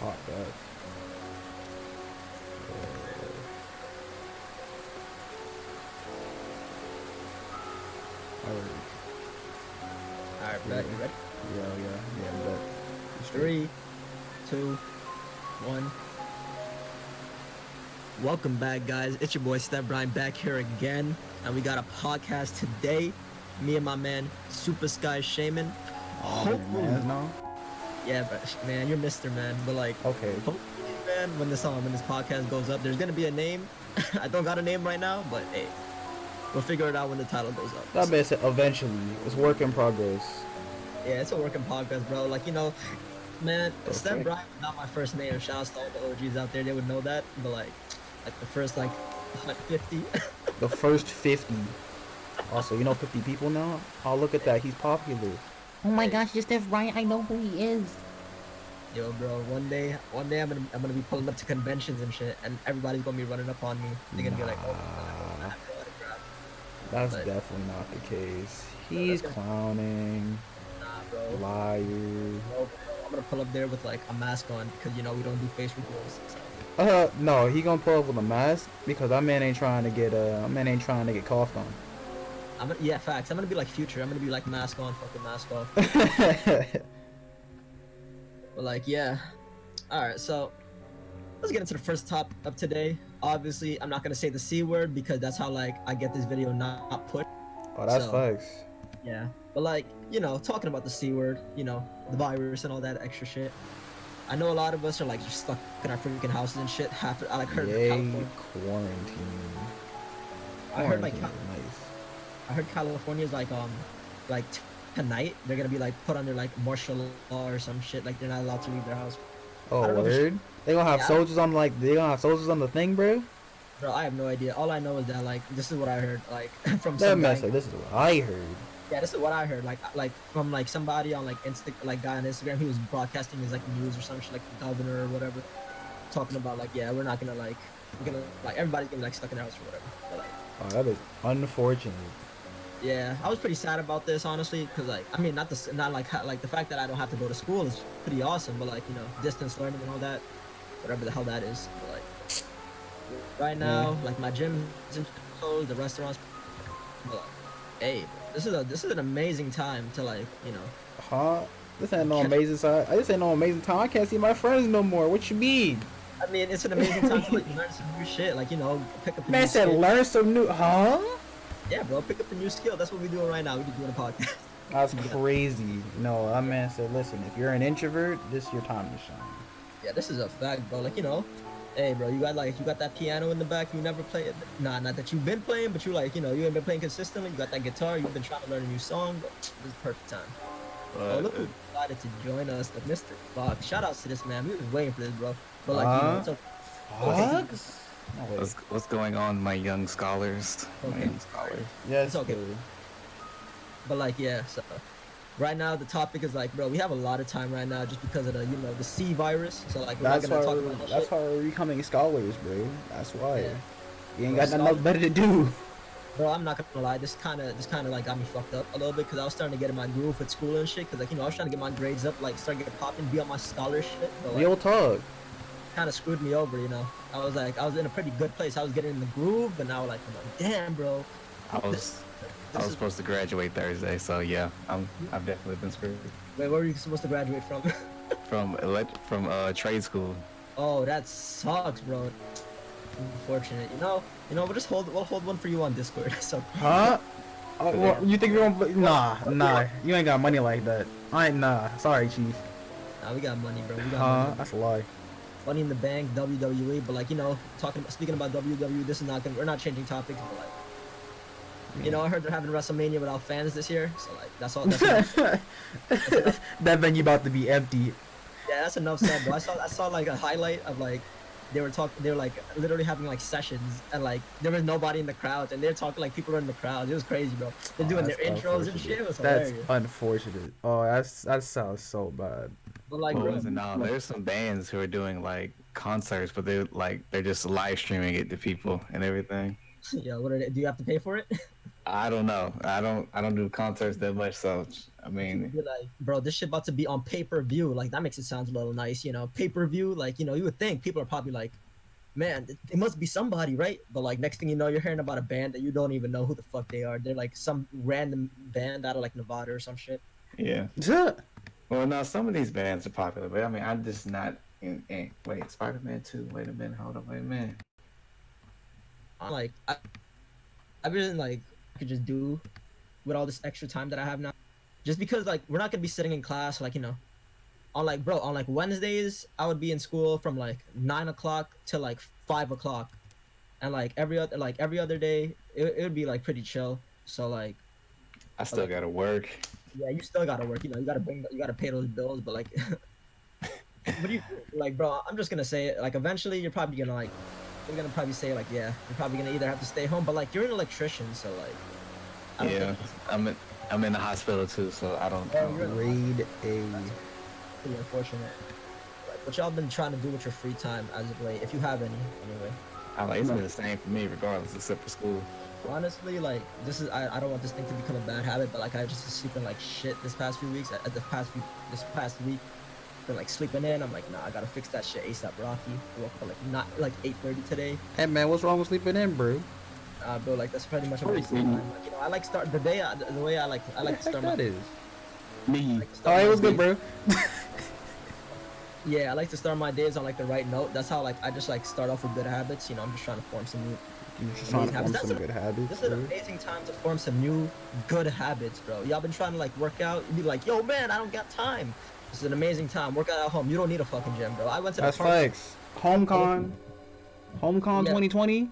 Fuck that. Alright. Alright, bet. You ready? Yeah, but. 3, 2, 1. Welcome back, guys. It's your boy Steph Brian back here again, and we got a podcast today. Me and my man Super Sky Shaman. Hopefully, no. Yeah, but man, you're Mr. Man. But like, Okay. hopefully, man, when this podcast goes up, there's gonna be a name. I don't got a name right now, but hey, we'll figure it out when the title goes up. That makes it eventually. It's work in progress. Yeah, it's a work in progress, bro. Like, man, Okay. Steph Bryant was not my first name. Shouts to all the OGs out there, they would know that. But like the first 50. The first 50. Also, 50 people now? Oh, look at that. He's popular. Oh my gosh, just Steph Bryant, I know who he is. Yo, bro, one day I'm gonna be pulling up to conventions and shit, and everybody's gonna be running up on me. They're gonna be like, oh, Nah. That's But- definitely not the case. He's clowning. nah, bro. Liar. Bro, I'm gonna pull up there with like a mask on because we don't do face reveals. So. No, he gonna pull up with a mask because that man ain't trying to get coughed on. Yeah, facts. I'm gonna be like Future. I'm gonna be like mask on, fucking mask off. But like, yeah. All right, so let's get into the first topic of today. Obviously, I'm not gonna say the C word because that's how like I get this video not put. Oh, that's So- facts. Yeah, but like, talking about the C word, the virus and all that extra shit. I know a lot of us are like just stuck in our freaking houses and shit. I like heard Yay, California. quarantine. I heard like Quarantine is nice. I heard California's like tonight they're gonna be like put under like martial law or some shit. Like they're not allowed to leave their house. Oh, I don't know if it's- word? They gonna have Yeah. soldiers on the thing, bro? Bro, I have no idea. All I know is that like this is what I heard like from That some guy. mess. This is what I heard. Yeah, this is what I heard. Like from like somebody on like guy on Instagram. He was broadcasting his like news or some shit, like the governor or whatever, talking about like, yeah, we're not gonna like everybody's gonna be like stuck in their house or whatever. But, like, Oh, that is unfortunate. yeah, I was pretty sad about this honestly, cause like I mean not the fact that I don't have to go to school is pretty awesome, but like distance learning and all that, whatever the hell that is. But, like right now, like my gym is closed, the restaurants. But, like, hey, this is an amazing time to like Huh? This ain't no amazing time. This ain't no amazing time. I can't see my friends no more. What you mean? I mean, it's an amazing time to like learn some new shit. Like pick up. A Man new said skill. learn some new. Huh? Yeah, bro, pick up a new skill. That's what we're doing right now. We're just doing a podcast. That's crazy. No, that man said, listen, if you're an introvert, this is your time to shine. Yeah, this is a fact, bro. Like hey, bro, you got that piano in the back. You never play it. Nah, not that you've been playing, but you like you ain't been playing consistently. You got that guitar. You've been trying to learn a new song. But this is the perfect time. Oh, look who decided to join us, the Mr. Fox. Shout outs to this man. We was waiting for this, bro. But like, it's okay. Fucks? No way. What's going on, my young scholars? My Okay. young scholars. Yes, It's okay. dude. But like, yeah. So right now the topic is like, bro, we have a lot of time right now just because of the C virus. So like, we're That's not why gonna talk about that shit. we're becoming scholars, bro. That's why. Yeah. You ain't Bro, got nothing else better to do. Bro, I'm not gonna lie. This kind of like got me fucked up a little bit because I was starting to get in my groove with school and shit. Cause like I was trying to get my grades up, like start getting popping, be on my scholar shit. But like, Real talk. kind of screwed me over, I was in a pretty good place. I was getting in the groove, but now like I'm like, damn, bro. I was is- supposed to graduate Thursday, so yeah, I've definitely been screwed Wait, where were you supposed to graduate from? from trade school. Oh, that sucks, bro. Unfortunate. We'll hold one for you on Discord. So. Huh? Well, you think we're gonna? Nah. You ain't got money like that. Nah. Sorry, chief. Nah, we got money, bro. We got Huh? money. That's a lie. Money in the bank, WWE. But like, speaking about WWE, this is not we're not changing topics, but like, I heard they're having WrestleMania without fans this year. So like, that's all. That venue about to be empty. Yeah, that's enough said, bro. I saw like a highlight of like. They were like literally having like sessions and like there was nobody in the crowd and they're talking like people are in the crowd. It was crazy, bro. They're doing their That's intros and shit. It was That's hilarious. unfortunate. Oh, that sounds so bad. But like, What bro, was it now? There's some bands who are doing like concerts, but they're just live streaming it to people and everything. yeah, what are they? Do you have to pay for it? I don't know. I don't do concerts that much, so I mean, You're like, bro, this shit about to be on pay-per-view. Like that makes it sound a little nice, you know. Pay-per-view, like you would think people are probably like, man, it must be somebody, right? But like next thing you know, you're hearing about a band that you don't even know who the fuck they are. They're like some random band out of like Nevada or some shit. yeah. Yeah. Well, no, some of these bands are popular, but I mean, I'm just not in wait, Spider-Man 2. Wait a minute, hold on, wait a minute. I'm like, I really like I could just do with all this extra time that I have now, just because like we're not gonna be sitting in class, like on like bro on like Wednesdays I would be in school from like 9 o'clock to like 5 o'clock, and like every other day it would be like pretty chill. So like I still like, gotta work. yeah, you still gotta work. You know, you gotta pay those bills. But like, what do you like, bro? I'm just gonna say it. Like, eventually, you're gonna probably say like, yeah, you're probably gonna either have to stay home. But like, you're an electrician, so like, I don't Yeah, think I'm in the hospital too, so I don't. Oh, you're Grade A. it's pretty unfortunate. Like, what y'all been trying to do with your free time as of late, if you have any, anyway. I like it's been the same for me, regardless, except for school. Honestly, like I don't want this thing to become a bad habit, but like I just been sleeping like shit this past few weeks. This past week, been like sleeping in. I'm like, nah, I gotta fix that shit ASAP. Rocky. I woke up like not like 8:30 today. Hey man, what's wrong with sleeping in, bro? Bro, like that's pretty much a waste of time. Like, you know, I like start the day the way I like to start my. That is. Me. Like to start Oh, it my was good, days- bro. Yeah, I like to start my days on like the right note. That's how like I just like start off with good habits. You know, I'm just trying to form some new. You just trying to form That's some a- good habits, This is an bro. amazing time to form some new good habits, bro. Y'all been trying to like work out. You be like, yo, man, I don't got time. This is an amazing time. Work out at home. You don't need a fucking gym, bro. I went to the That's park. facts. HomeCon Yeah. 2020.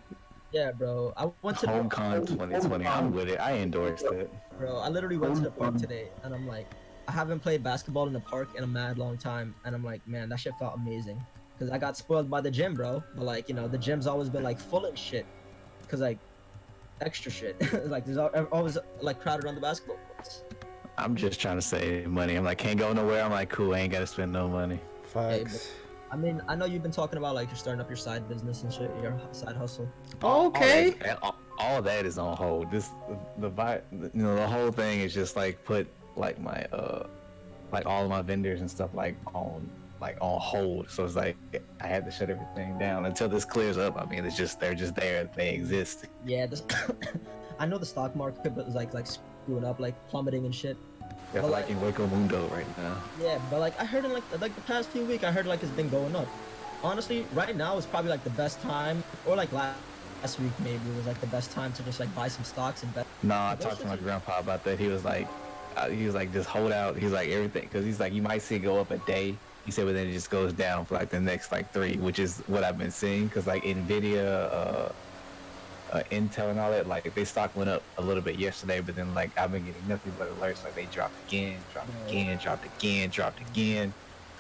Yeah, bro. I went to HomeCon 2020. I'm with it. I endorsed it. Bro, I literally went to the park today, and I'm like, I haven't played basketball in the park in a mad long time, and I'm like, man, that shit felt amazing. Cause I got spoiled by the gym, bro. But like, you know, the gym's always been like full of shit. Cause like, extra shit. Like, there's always like crowded on the basketball courts. I'm just trying to save money. I'm like, can't go nowhere. I'm like, cool. I ain't gotta spend no money. Facts. I mean, I know you've been talking about like you're starting up your side business and shit, your side hustle. Okay. All that is on hold. The whole thing is just like put like my like all of my vendors and stuff like on hold. So it's like I had to shut everything down until this clears up. I mean, they're just there. They exist. Yeah, this. I know the stock market was like screwing up, like plummeting and shit. That's But, like in Waco Mundo right now. Yeah, but like I heard in like the past few weeks, I heard like it's been going up. Honestly, right now is probably like the best time, or like last week maybe was like the best time to just like buy some stocks and bet. Nah, I talked to my grandpa about that. He was like, just hold out. He's like everything, because he's like, you might see it go up a day. He said, but then it just goes down for like the next like 3, which is what I've been seeing. Because like Nvidia, Intel and all that, like they stock went up a little bit yesterday, but then like I've been getting nothing but alerts like they dropped again.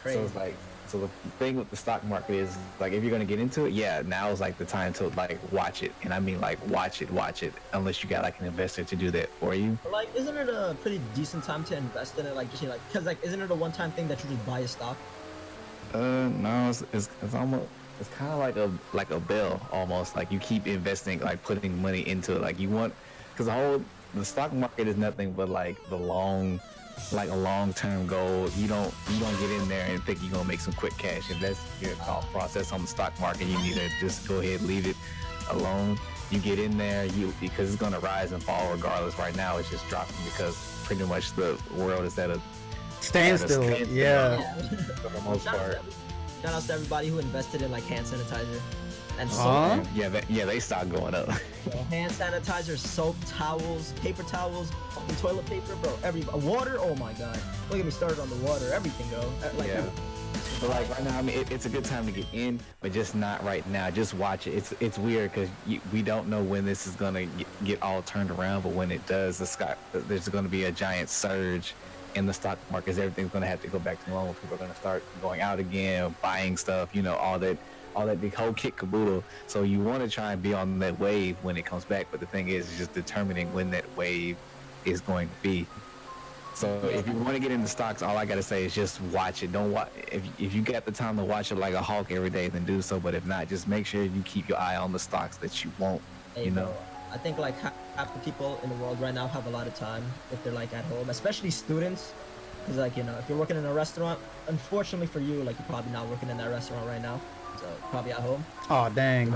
Crazy. So it's like, so the thing with the stock market is like, if you're gonna get into it, yeah, now is like the time to like watch it, and I mean like watch it, unless you got like an investor to do that for you. But like, isn't it a pretty decent time to invest in it? Like, just you know, like, cause like, isn't it a one-time thing that you just buy a stock? No, it's almost, it's kind of like a bill almost. Like you keep investing, like putting money into it. Like you want, because the stock market is nothing but like a long-term goal. You don't get in there and think you're gonna make some quick cash. If that's your thought process on the stock market, you need to just go ahead and leave it alone. You get in there, because it's gonna rise and fall regardless. Right now, it's just dropping because pretty much the world is at a Standstill. Yeah. for the most part. Shout out to everybody who invested in like hand sanitizer and soap. Huh? Yeah, they stopped going up. Hand sanitizer, soap, towels, paper towels, fucking toilet paper, bro. Water. Oh my god. Don't get me started on the water. Everything, go. Like, Yeah. But like right now, I mean, it's a good time to get in, but just not right now. Just watch it. It's weird because we don't know when this is gonna get all turned around, but when it does, there's gonna be a giant surge in the stock markets. Everything's gonna have to go back to normal. People are gonna start going out again, buying stuff. You know, all that the whole kit caboodle. So you want to try and be on that wave when it comes back, but the thing is just determining when that wave is going to be. So if you want to get into stocks, all I gotta say is just watch it. Don't watch if you got the time to watch it like a hawk every day, then do so. But if not, just make sure you keep your eye on the stocks that you want. Hey, You know. bro, I think like half the people in the world right now have a lot of time if they're like at home, especially students. Because like, you know, if you're working in a restaurant, unfortunately for you, like you're probably not working in that restaurant right now, so probably at home. Oh dang.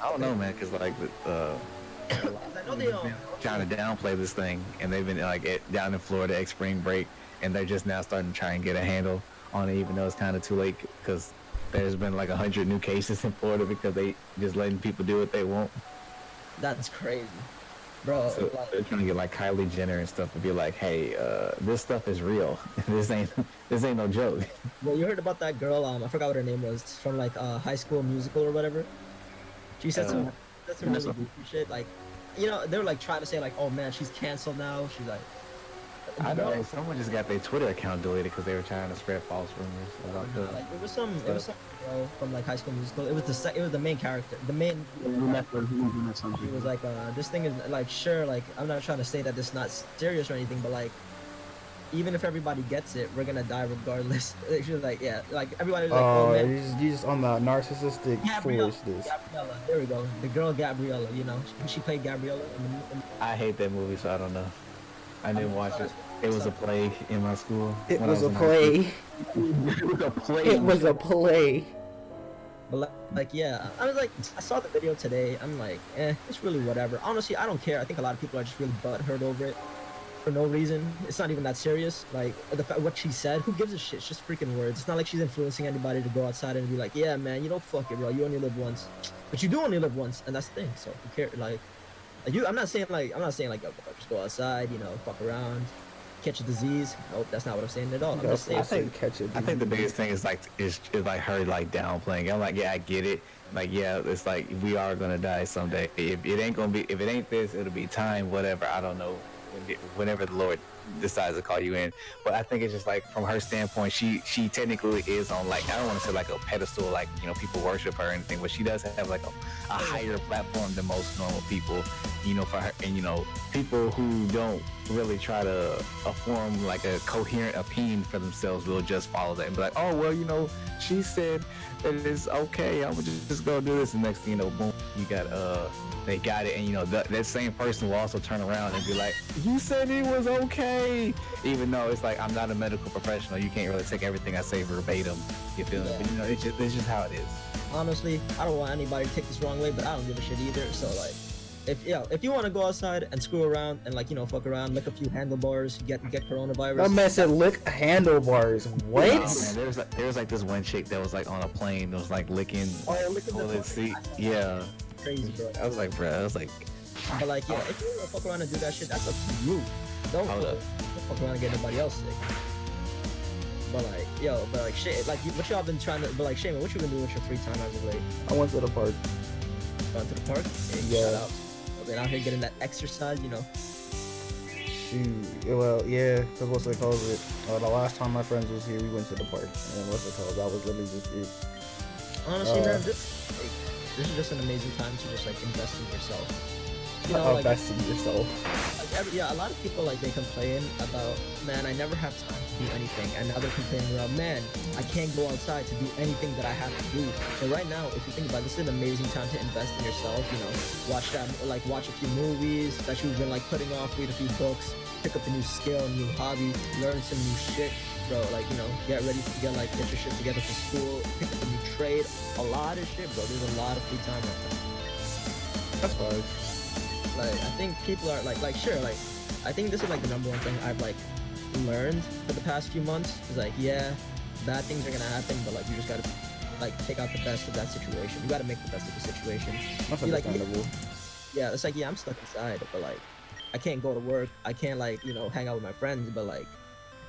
I don't know, man, because like I know they trying to downplay this thing, and they've been like down in Florida at spring break, and they're just now starting to try and get a handle on it, even though it's kind of too late because there's been like 100 new cases in Florida because they just letting people do what they want. That's crazy, bro. So like, they're trying to get like Kylie Jenner and stuff to be like, hey, this stuff is real. this ain't no joke. well, you heard about that girl? I forgot what her name was, from like High School Musical or whatever. She said some really goofy shit. Like, you know, they were like trying to say like, oh man, she's canceled now. She's like, I know someone just got their Twitter account deleted because they were trying to spread false rumors about the. Like, it was some girl from like High School Musical. It was the main character. The main. He was like, this thing is like, sure, like I'm not trying to say that this is not serious or anything, but like, even if everybody gets it, we're gonna die regardless. She was like, yeah, like everybody was like, oh man. You just on the narcissistic Gabriella. foolishness. Gabriella. There we go. The girl Gabriella. You know, she played Gabriella. I hate that movie, so I don't know. I didn't watch it. It was a play in my school. It was a play. It was a play. It was a play. But like, yeah, I was like, I saw the video today. I'm like, it's really whatever. Honestly, I don't care. I think a lot of people are just really butthurt over it for no reason. It's not even that serious. Like what she said, who gives a shit? It's just freaking words. It's not like she's influencing anybody to go outside and be like, yeah, man, you know, fuck it, bro. You only live once, but you do only live once, and that's the thing. So who cares? Like you, I'm not saying like, yo, just go outside, you know, fuck around, catch a disease. Nope, that's not what I'm saying at all. I'm just saying. I think the biggest thing is like like her like downplaying. I'm like, yeah, I get it. Like, yeah, it's like we are gonna die someday. If it ain't this, it'll be time. Whatever. I don't know. Whenever the Lord decides to call you in, but I think it's just like from her standpoint, she technically is on like, I don't want to say like a pedestal, like, you know, people worship her or anything, but she does have like a higher platform than most normal people, you know, for her. And you know, people who don't really try to form like a coherent opinion for themselves will just follow that and be like, oh well, you know, she said that it's okay, I'm gonna just go do this, and next thing you know, boom, you got they got it. And you know, that same person will also turn around and be like, you said it was okay, even though it's like, I'm not a medical professional, you can't really take everything I say verbatim, you feel me? But you know, it's just how it is. Honestly, I don't want anybody to take this wrong way, but I don't give a shit either. So like, if you want to go outside and screw around and like, you know, fuck around, lick a few handlebars, get coronavirus. That man said lick handlebars. What? Oh, man, there was like this one chick that was like on a plane that was like licking the seat. Yeah. Crazy, bro. I was like, But like, yeah, if you want to fuck around and do that shit, that's up to you. Don't fuck around and get nobody else sick. But like, shit, like, what y'all been trying to, but like, Shaman, what you been doing with your free time as of late? I went to the park. Gone to the park? Hey, yeah. Shout out. I've been out here getting that exercise, you know. Shoot. Well, yeah, because what's it called? The last time my friends was here, we went to the park. And what's it called? That was literally just it. Honestly, man, this is just an amazing time to just like invest in yourself. You know, invest in yourself. Like, a lot of people like they complain about, man, I never have time to do anything, and now they're complaining about, man, I can't go outside to do anything that I have to do. But right now, if you think about it, this is an amazing time to invest in yourself. You know, watch a few movies that you've been like putting off, read a few books, pick up a new skill, a new hobby, learn some new shit. Bro, like, you know, get ready to get your shit together for school, pick up a new trade, a lot of shit, bro. There's a lot of free time right now. That's fine. Like, I think people are like sure, like, I think this is like the number one thing I've like learned for the past few months is like, yeah, bad things are gonna happen, but like, you just gotta like take out the best of that situation. You gotta make the best of the situation. That's understandable. Yeah, it's like, yeah, I'm stuck inside, but like, I can't go to work, I can't like, you know, hang out with my friends, but like,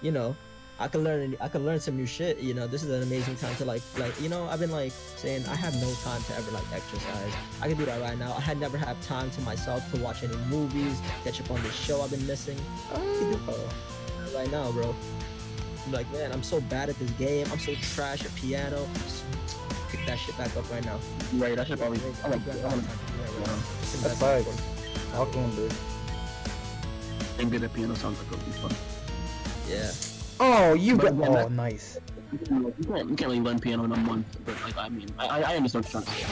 you know, I can learn some new shit. You know, this is an amazing time to like, you know, I've been like saying I have no time to ever like exercise. I can do that right now. I had never had time to myself to watch any movies, catch up on this show I've been missing. I can do that right now, bro. I'm like, man, I'm so bad at this game. I'm so trash at piano. Just pick that shit back up right now. Right, that shit probably. That's fine. I'll go and do it. Being good at piano sounds like it'll be fun. Yeah. Oh, you got. Oh, nice. You can't really learn piano in a month, but like, I mean, I understand what you're trying to say.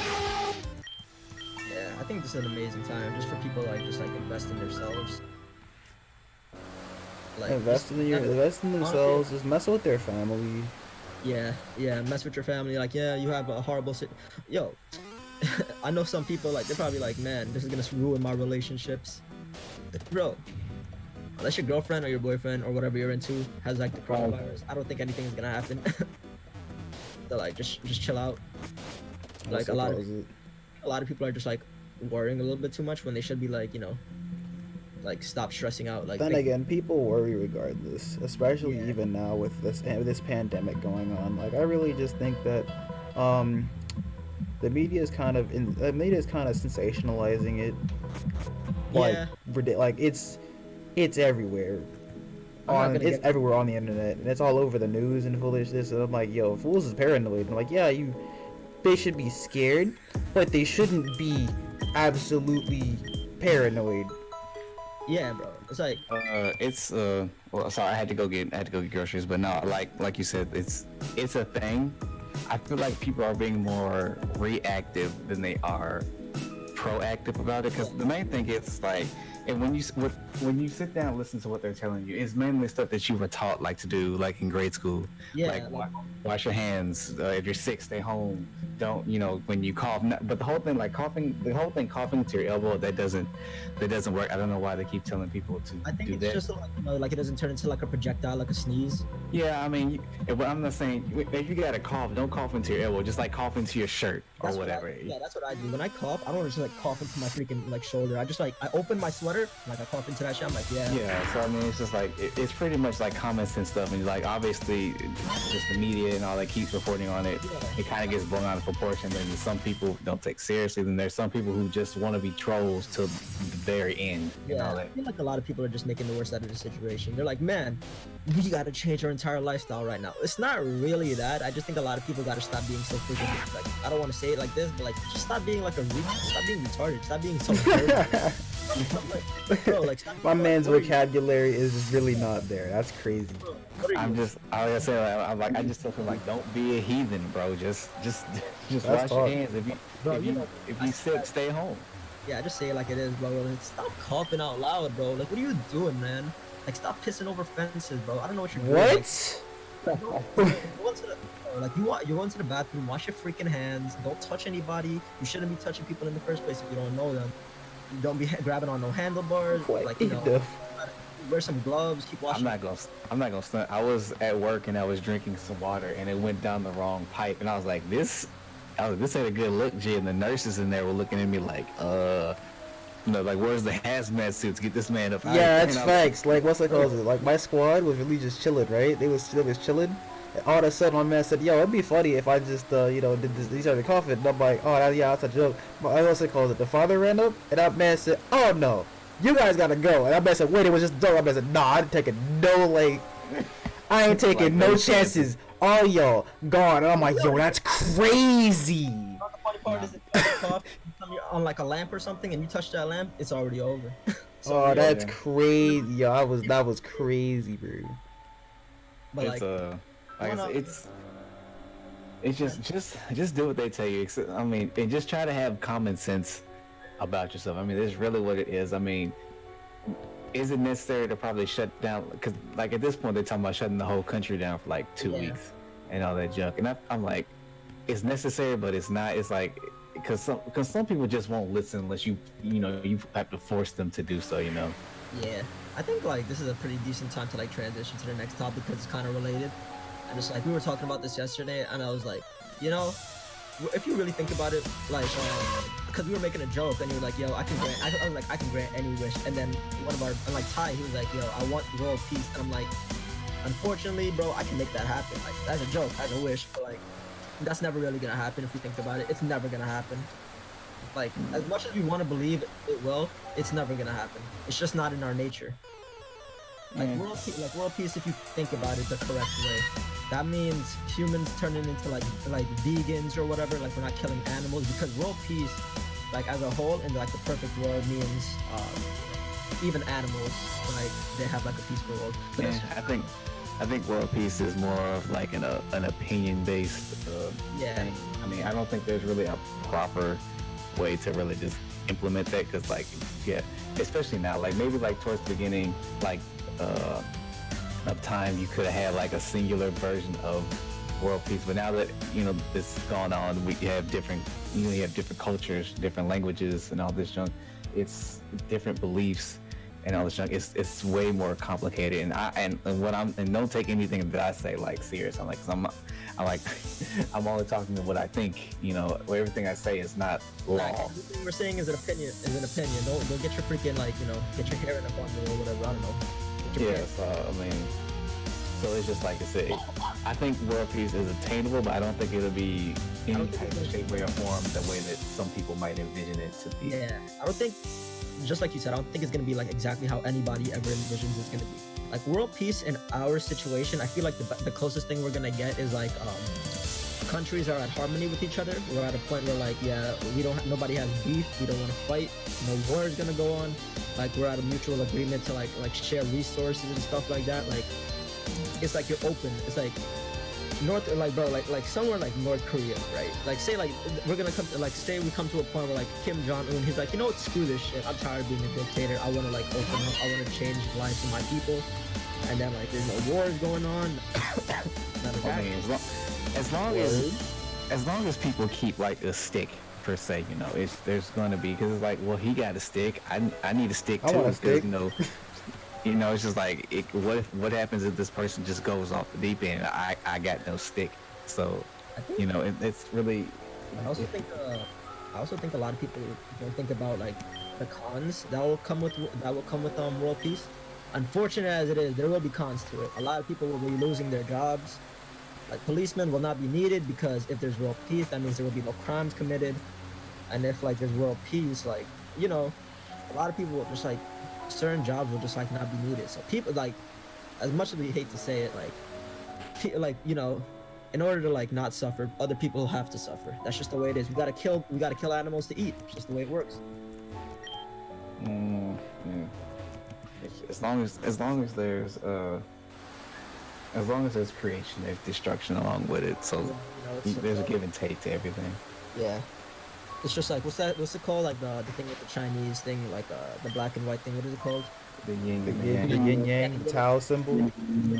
Yeah. I think this is an amazing time just for people like just like invest in themselves. Like Invest in themselves. Just mess with their family. Yeah, mess with your family. Like, yeah, you have a horrible yo. I know some people like they're probably like, man, this is gonna ruin my relationships, bro. Unless your girlfriend or your boyfriend or whatever you're into has like the coronavirus, I don't think anything is gonna happen. So like, just chill out. Like a lot of people are just like worrying a little bit too much when they should be like, you know, like stop stressing out. Like Then again, people worry regardless, especially Yeah. even now with this pandemic going on. Like, I really just think that the media is kind of sensationalizing it. Like, Yeah. like it's everywhere. I'm not gonna It's get- everywhere on the internet, and it's all over the news and foolishness. And I'm like, yo, fools is paranoid. And I'm like, yeah, they should be scared, but they shouldn't be absolutely paranoid. Yeah, bro. It's like Well, sorry, I had to go get groceries, but no, like you said, it's a thing. I feel like people are being more reactive than they are proactive about it, because the main thing is like, and when you sit down and listen to what they're telling you, it's mainly stuff that you were taught like to do, like in grade school. Yeah, Like wash your hands. If you're sick, stay home. Don't, when you cough. But the whole thing, like coughing to your elbow, that doesn't work. I don't know why they keep telling people to I think do it's that. just like, like it doesn't turn into like a projectile, like a sneeze. Yeah, I mean, I'm not saying if you got a cough, don't cough into your elbow. Just like cough into your shirt or whatever. That's what I do. When I cough, I don't just like cough into my freaking like shoulder. I just like I open my sweater, like I cough into that shit. I'm like, yeah. Yeah, so I mean, it's just like it's pretty much like common sense stuff, and like obviously, just the media and all that keeps reporting on it. It kind of gets blown out of proportion. And some people don't take seriously. Then there's some people who just want to be trolls till the very end. Yeah, I feel like a lot of people are just making the worst out of the situation. They're like, man, we gotta change our entire lifestyle right now. It's not really that. I just think a lot of people gotta stop being so freaking like. I don't want to say it like this, but like, just stop being like stop being retarded. Stop being so. Like, bro, like, stop My being, man's like, what are you- vocabulary is just really not there. That's crazy. bro, what are I'm you- just, I say, I just tell people like, don't be a heathen, bro. Just wash your tough. hands. Bro, If you sick, stay home. Yeah, just say it like it is, bro. Like, stop coughing out loud, bro. Like, what are you doing, man? Like, stop pissing over fences, bro. I don't know what you're doing. What? Like, go into the, like you go into the bathroom, wash your freaking hands. Don't touch anybody. You shouldn't be touching people in the first place if you don't know them. You don't be grabbing on no handlebars. What Like, the wear some gloves. Keep washing. I'm not gonna stunt. I was at work and I was drinking some water and it went down the wrong pipe, and I was like, this ain't a good look, G. And the nurses in there were looking at me like, like, where's the hazmat suits? Get this man up. out of Yeah, here. that's And I was facts. Like, what's it called? Like, my squad was really just chilling, right? They was chilling. And all of a sudden, my man said, "Yo, it'd be funny if I just, did this." He started coughing. And I'm like, "Oh, yeah, that's a joke." But what's it called? The father ran up, and that man said, "Oh no, you guys gotta go." And that man said, "Wait, it was just a joke." That man said, "Nah, I ain't taking no like, I ain't taking Like, no no chances. All y'all gone." And I'm like, "Yo, that's crazy." You know, the funny part is if you cough on like a lamp or something, and you touch that lamp, it's already over. Oh, that's yeah. crazy. Yo, that was crazy, bro. But it's like, like I no, said, it's just do what they tell you. I mean, and just try to have common sense about yourself. I mean, that's really what it is. I mean, is it necessary to probably shut down? Because like at this point, they're talking about shutting the whole country down for like 2 weeks and all that junk. And I'm like, it's necessary, but it's not. It's like because some people just won't listen unless you have to force them to do so. yeah, I think like this is a pretty decent time to like transition to the next topic because it's kind of related. And it's like we were talking about this yesterday, and I was like, if you really think about it, like, because we were making a joke, and you were like, "Yo, I was like, I can grant any wish." And then one of our, and like Ty, he was like, "Yo, I want world peace," and I'm like, "Unfortunately, bro, I can make that happen. Like, that's a joke, that's a wish, but like, that's never really gonna happen if you think about it. It's never gonna happen. Like, as much as we want to believe it will, it's never gonna happen. It's just not in our nature. Like world peace, if you think about it the correct way, that means humans turning into like vegans or whatever. Like we're not killing animals, because world peace, like as a whole, in like the perfect world means even animals, like they have like a peaceful world. But Yeah, I think world peace is more of like an opinion based yeah. thing. I mean, I don't think there's really a proper way to really just implement that because like yeah, especially now, like maybe like towards the beginning, like of time, you could have had like a singular version of world peace. But now that this is going on, we have different you have different cultures, different languages, and all this junk. It's different beliefs and all this junk. It's way more complicated. And and don't take anything that I say like serious. I'm like, cause I'm like, I'm only talking to what I think. Where everything I say is not law. Everything we're saying is an opinion. Don't get your freaking get your hair in a bundle or whatever. I don't know. Yeah. So I mean. So it's just like I said, I think world peace is attainable, but I don't think it'll be any type of shape, way, or form the way that some people might envision it to be. Yeah, I don't think, just like you said, I don't think it's gonna be like exactly how anybody ever envisions it's gonna be. Like world peace in our situation, I feel like the closest thing we're gonna get is like countries are at harmony with each other. We're at a point where like nobody has beef, we don't want to fight, no war is gonna go on. Like we're at a mutual agreement to like share resources and stuff like that. Like it's like you're open. It's like like somewhere like North Korea, right? Like say like we're gonna come to, like say we come to a point where like Kim Jong-un, he's like, screw this shit. I'm tired of being a dictator. I want to like open up. I want to change the lives of my people. And then like there's no wars going on. I mean, as long as people keep like a stick per se, there's gonna be, because it's like, well, he got a stick. I need a stick too. I want a stick. It's just like, what happens if this person just goes off the deep end? I got no stick. So, it's really. I also think a lot of people don't think about like the cons that will come with world peace. Unfortunate as it is, there will be cons to it. A lot of people will be losing their jobs. Like policemen will not be needed because if there's world peace, that means there will be no crimes committed. And if like there's world peace, like a lot of people will just like. Certain jobs will just like not be needed. So people like, as much as we hate to say it, like in order to like not suffer, other people have to suffer. That's just the way it is. We gotta kill animals to eat. It's just the way it works. Yeah. As long as there's creation, there's destruction along with it. So there's a give and take to everything. Yeah. It's just like, what's it called? Like the thing with the Chinese thing, like the black and white thing. What is it called? The yin and The yang. yin yang Tao symbol.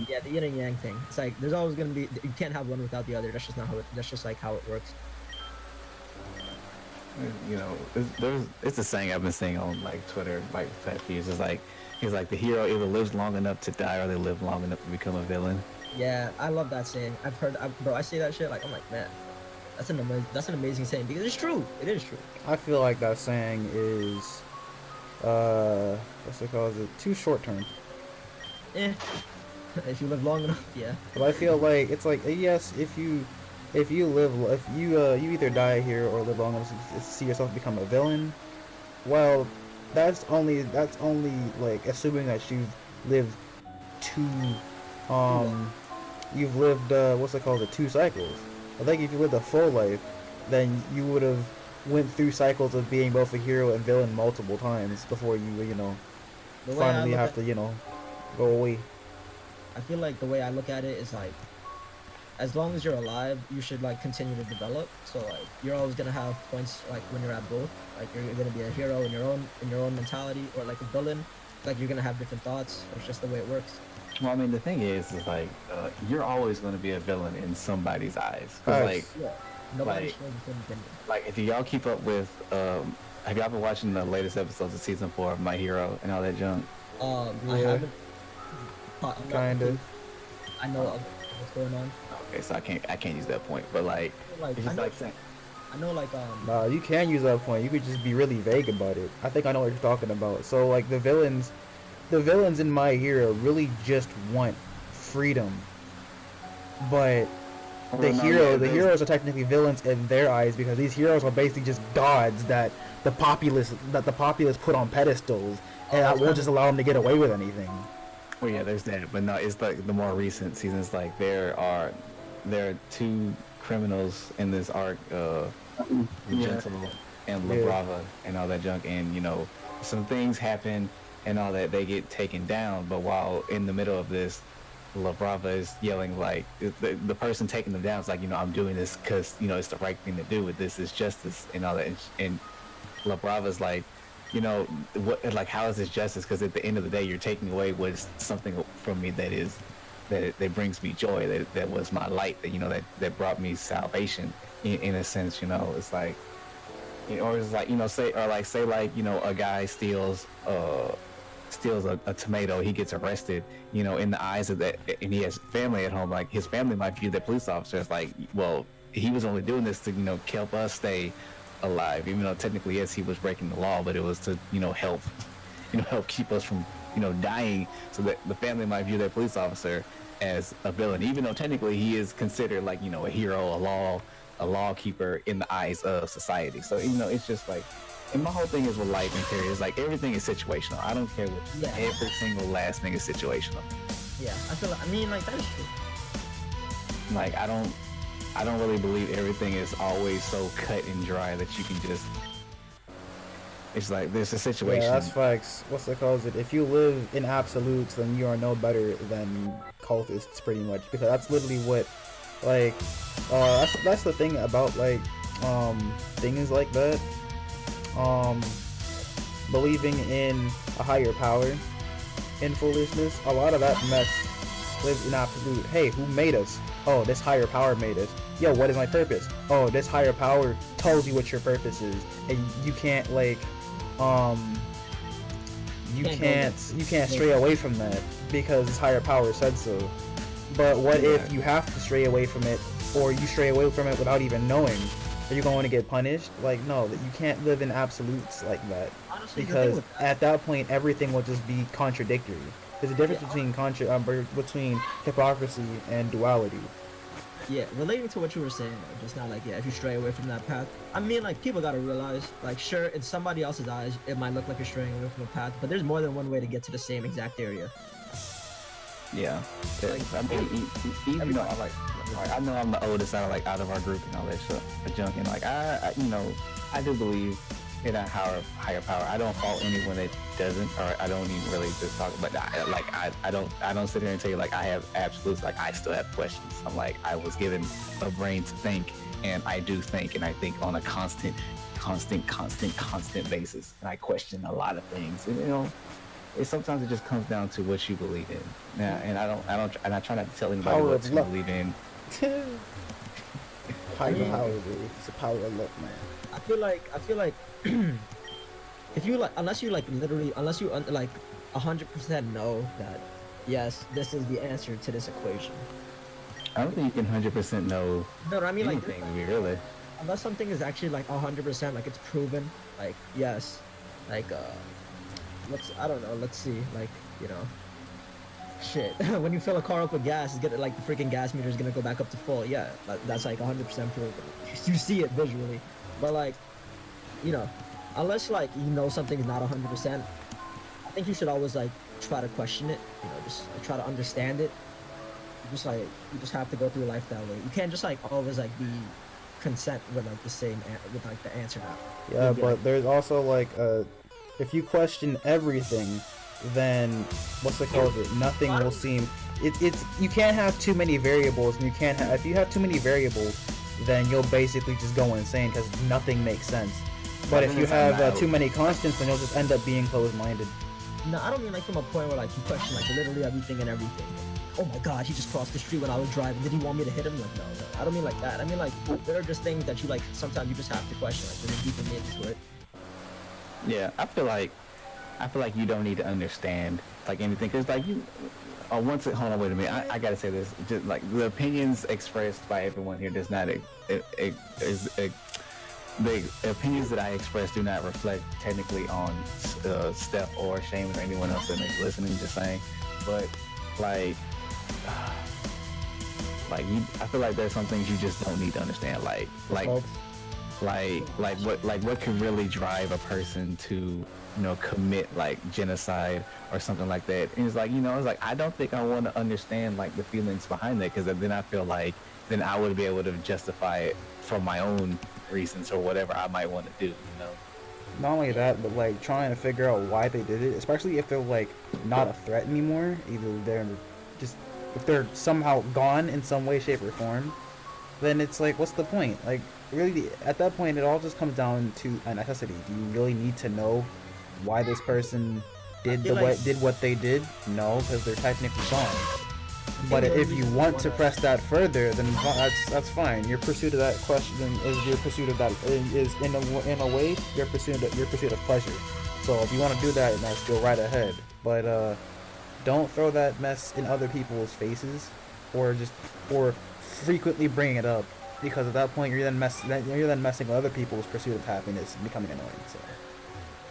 Yeah, the yin and yang thing. It's like there's always gonna be. You can't have one without the other. That's just not how. That's just like how it works. It's a saying I've been seeing on like Twitter, like pet peeves. It's like he's like, the hero either lives long enough to die or they live long enough to become a villain. Yeah, I love that saying. Bro, I say that shit like, I'm like, man. That's an amazing saying because it's true. It is true. I feel like that saying is, what's it called? Is it too short term? If you live long enough, yeah. But I feel like it's like, yes, if you either die here or live long enough to see yourself become a villain. Well, that's only like assuming that you've lived you've lived what's it called, the 2 cycles. I think if you lived a full life, then you would have went through cycles of being both a hero and villain multiple times before you finally have to go away. I feel like the way I look at it is like, as long as you're alive, you should like continue to develop. So like you're always gonna have points like when you're at both. Like you're gonna be a hero in your own mentality, or like a villain. Like you're gonna have different thoughts. It's just the way it works. Well, I mean, the thing is like, you're always going to be a villain in somebody's eyes. Nice. Like, Yeah. Nobody shares the same opinion. like, do y'all keep up with? Have y'all been watching the latest episodes of season 4 of My Hero and all that junk? I Yeah. haven't. Kinda. I know of what's going on. Okay, so I can't use that point, but like, Like it's I just know, like saying, I know like Nah, you can use that point. You could just be really vague about it. I think I know what you're talking about. So like the villains in My Hero really just want freedom, but the heroes are technically villains in their eyes because these heroes are basically just gods that the populace put on pedestals, and I won't just allow them to get away with anything. well, yeah, there's that, but no, it's like the more recent seasons. Like there are 2 criminals in this arc, Gentle and La Yeah. Brava and all that junk, and some things happen and all that, they get taken down, but while in the middle of this, La Brava is yelling like, the person taking them down is like, I'm doing this because it's the right thing to do, with this is justice and all that, and La Brava's like, you know, what like how is this justice? Because at the end of the day, you're taking away what's something from me that brings me joy, that was my light, that that brought me salvation in a sense. It's like, or it's like, say like, a guy steals a tomato, he gets arrested, in the eyes of that, and he has family at home, like his family might view the police officer as like, well, he was only doing this to help us stay alive, even though technically, yes, he was breaking the law, but it was to help keep us from dying, so that the family might view their police officer as a villain, even though technically he is considered like a hero, a lawkeeper in the eyes of society. So it's just like, and my whole thing is with life and career is like everything is situational. I don't care what, every single last thing is situational. Yeah, I mean, like, that is true. Like I don't really believe everything is always so cut and dry that you can just. It's like there's a situation. Yeah, that's facts. What's the cause? If you live in absolutes, then you are no better than cultists, pretty much. Because that's literally what, like, that's the thing about like, things like that. Believing in a higher power, in foolishness. A lot of that mess lives in absolute. Hey, who made us? Oh, this higher power made us. Yo, what is my purpose? Oh, this higher power tells you what your purpose is, and you can't like, you can't stray away from that because this higher power said so. But what if you have to stray away from it, or you stray away from it without even knowing? Are you going to get punished? Like, no, that you can't live in absolutes like that. Honestly, because at that point, everything will just be contradictory. There's a difference between hypocrisy and duality. Yeah, relating to what you were saying, though, just now, like, yeah, if you stray away from that path, I mean, like, people gotta realize, like, sure, in somebody else's eyes, it might look like you're straying away from a path, but there's more than one way to get to the same exact area. Yeah, Like, I mean, even though I know I'm the oldest out of our group and all that shit, junk, and like I I do believe in a higher power. I don't fault anyone that doesn't, or I don't even really just talk about that. I don't sit here and tell you like I have absolutes. Like I still have questions. I'm like, I was given a brain to think, and I do think, and I think on a constant basis, and I question a lot of things, and sometimes it just comes down to what you believe in. Yeah, and I try not to tell anybody what to believe in. Higher power, dude. It's a power of luck, man. I feel like if you like, unless you 100% know that yes, this is the answer to this equation. I don't think you can 100% know. No, I mean, like, anything, really. Unless something is actually like 100%, like it's proven, like yes, like let's see, like, shit. When you fill a car up with gas, it's gonna, like, the freaking gas meter is gonna go back up to full. Yeah, that's like 100% proven. You see it visually, but like, unless like something's not 100%, I think you should always like try to question it. Just try to understand it. Just like you just have to go through life that way. You can't just like always like be content with like the same with like the answer now. Yeah, but like, there's also like if you question everything, then what's it called? Nothing will seem. It's you can't have too many variables, and if you have too many variables, then you'll basically just go insane because nothing makes sense. But if you have too many constants, then you'll just end up being closed-minded. No, I don't mean like from a point where like you question like literally everything and everything. Oh my god, he just crossed the street when I was driving. Did he want me to hit him? Like, no, I don't mean like that. I mean like there are just things that you like sometimes you just have to question, like there's a deeper meaning to it. Yeah, I feel like you don't need to understand like anything, because like you hold on, wait a minute, I gotta say this, just like the opinions expressed by everyone here does not the opinions that I express do not reflect technically on Steph or Shane or anyone else that is listening, just saying. But like I feel like there's some things you just don't need to understand, like what can really drive a person to commit like genocide or something like that. And it's like it's like I don't think I want to understand like the feelings behind that, because then I feel like then I would be able to justify it for my own reasons or whatever I might want to do. Not only that, but like trying to figure out why they did it, especially if they're like not a threat anymore. Either if they're somehow gone in some way, shape, or form. then it's like, what's the point? Like, really, at that point, it all just comes down to a necessity. Do you really need to know why this person I did feel like did what they did? No, because they're technically gone. I But think the if only you reason want to wanna- press that further, then that's fine. Your pursuit of that question is your pursuit of that is in a way your pursuit of pleasure. So if you want to do that, that's go right ahead. But don't throw that mess in other people's faces, or frequently bring it up, because at that point you're then messing with other people's pursuit of happiness and becoming annoying. So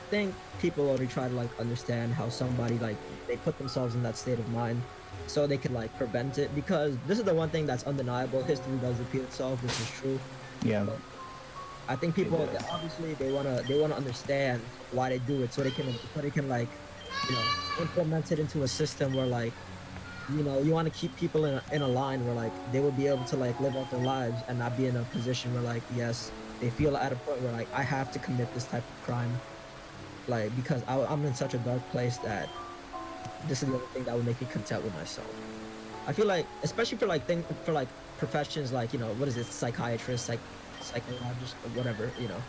think people already try to like understand how somebody like they put themselves in that state of mind so they can like prevent it, because this is the one thing that's undeniable. History does repeat itself, which is true. Yeah. I think people It does. obviously they wanna understand why they do it, so they can like, you know, implement it into a system where like, you know, you want to keep people in a line where like they will be able to like live out their lives and not be in a position where like, yes, they feel at a point where like I have to commit this type of crime, like because I'm in such a dark place that this is the only thing that would make me content with myself. I feel like, especially for like professions like, you know, what is it, psychiatrist, psychologist, or whatever, you know,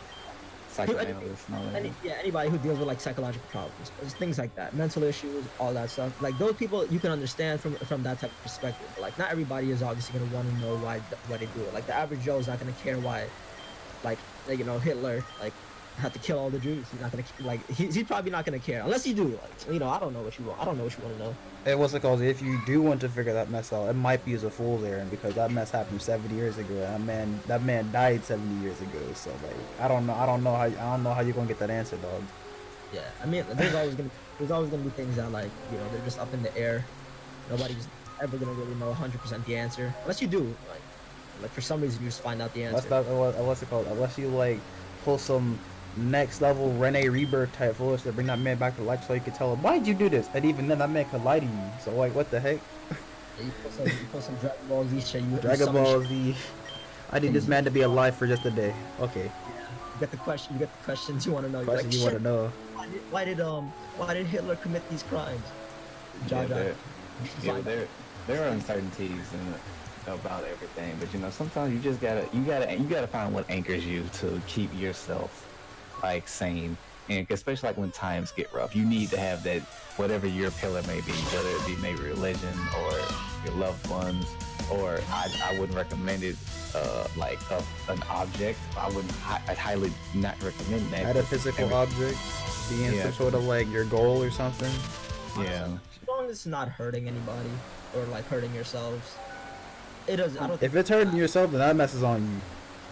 Psychoanalyst and all that. anybody who deals with like psychological problems, things like that, mental issues, all that stuff. Like those people, you can understand from that type of perspective. But, like not everybody is obviously gonna want to know why they do it. Like the average Joe is not gonna care why, like you know, Hitler like had to kill all the Jews. He's not gonna like he's probably not gonna care unless you do. Like, you know, I don't know what you want. I don't know what you want to know. it what's it called? If you do want to figure that mess out, it might be as a fool's errand, because that mess happened 70 years ago, and that man died 70 years ago. So like, I don't know how you're gonna get that answer, dog. Yeah, I mean, there's always gonna be things that like, you know, they're just up in the air. Nobody's ever gonna really know 100% the answer unless you do. Like for some reason you just find out the answer. What's it called? Unless you like pull some next level Rene Rebirth type force to bring that man back to life, so you can tell him, why'd you do this? And even then, that man could lie to you. So like, what the heck? Yeah, you put some Dragon Ball Z shit. You Dragon summon Ball shit. Z. I need this man to be alive for just a day. Okay. Yeah. You get the question. You get the questions you want to know. You're Question like, you want to shit, know. why did Hitler commit these crimes? Yeah, Jar. yeah, there are uncertainties about everything, but you know, sometimes you just gotta find what anchors you to keep yourself like sane, and especially like when times get rough, you need to have that, whatever your pillar may be, whether it be maybe religion or your loved ones, or I wouldn't recommend it like an object. I'd highly not recommend that. At a physical object being Yeah. some sort of like your goal or something. Yeah. As long as it's not hurting anybody or like hurting yourselves, it does. I don't. If it's hurting yourself, then that mess is on you.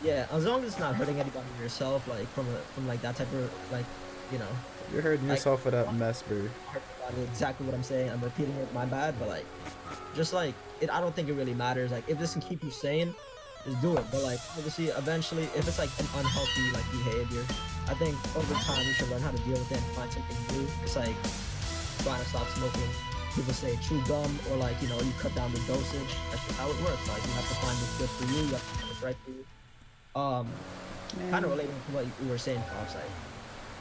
Yeah, as long as it's not hurting anybody or yourself, like from like that type of like, you know, You're hurting yourself for that mess, bro. exactly what I'm saying. I'm repeating it. My bad, but like, just like it. I don't think it really matters. Like, if this can keep you sane, just do it. But like, obviously, eventually, if it's like an unhealthy like behavior, I think over time you should learn how to deal with it and find something new. It's like trying to stop smoking. People say chew gum, or like, you know, you cut down the dosage. That's just how it works. Like, you have to find what's good for you. You have to find what's right for you. Kind of relating to what you were saying, Fox.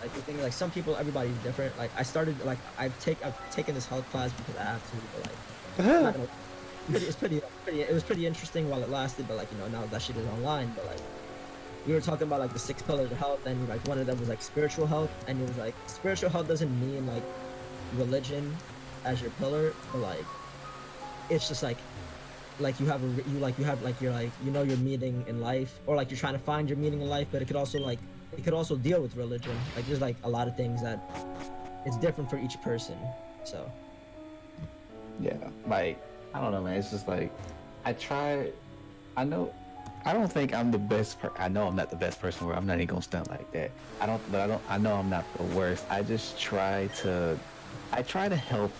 Like the thing, like some people, everybody's different. Like I started, like I've taken this health class because I have to, but like I'm not gonna- it was pretty interesting while it lasted, but like, you know, now that shit is online. But like we were talking about like the 6 pillars of health, and like one of them was like spiritual health, and it was like spiritual health doesn't mean like religion as your pillar, but like it's just like you have your meaning in life, or like you're trying to find your meaning in life, but it could also deal with religion. Like there's like a lot of things that it's different for each person. So Yeah, like I don't know, man. It's just like I know I don't think I'm the best. I know I'm not the best person. Where I'm not even gonna stunt like that. I know I'm not the worst. I try to help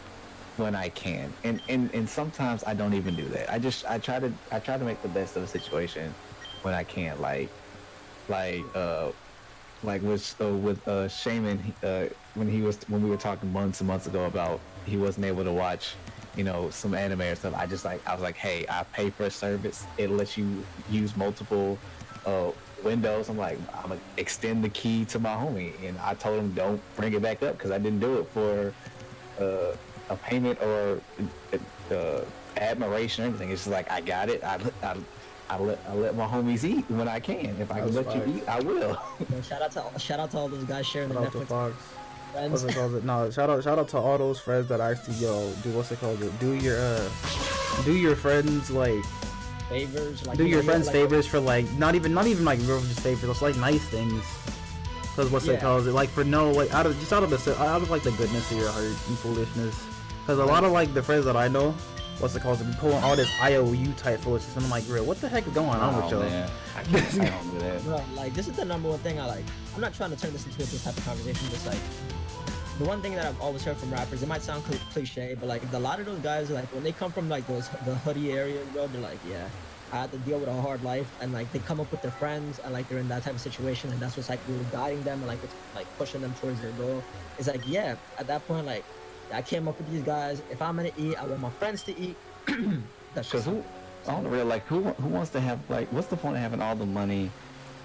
when I can, and sometimes I don't even do that. I try to make the best of a situation when I can. Like with Shaman, when we were talking months and months ago about he wasn't able to watch, you know, some anime or stuff. I was like, hey, I pay for a service. It lets you use multiple windows. I'm like, I'm gonna extend the key to my homie, and I told him don't bring it back up because I didn't do it for a payment or admiration or anything. It's just like I got it. I let my homies eat when I can. If I can That's let you facts. eat, I will. Yo, shout out to all those guys sharing the Shout out to Netflix Fox. friends. What's it called? No, shout out to all those friends that actually do what's it called? Do your friends like Favors, like do you your know, friends like, favors for like not even like real just favors. It's like nice things. Cause what's it Yeah. called? Like for no like out of like the goodness of your heart and foolishness. Cause a lot of like the friends that I know, what's it called? Be pulling all this IOU type foolishness, and I'm like, bro, what the heck is going on with y'all? Man. I don't do that. Bro, like this is the number one thing I like. I'm not trying to turn this into this type of conversation, just like the one thing that I've always heard from rappers, it might sound cliche, but like a lot of those guys, like when they come from like the hoodie areas, bro, they're like, yeah, I had to deal with a hard life, and like they come up with their friends, and like they're in that type of situation, and that's what's like really guiding them, and like it's like pushing them towards their goal. It's like, yeah, at that point, like I came up with these guys. If I'm gonna eat, I want my friends to eat. That's Because just I don't really like who wants to have like what's the point of having all the money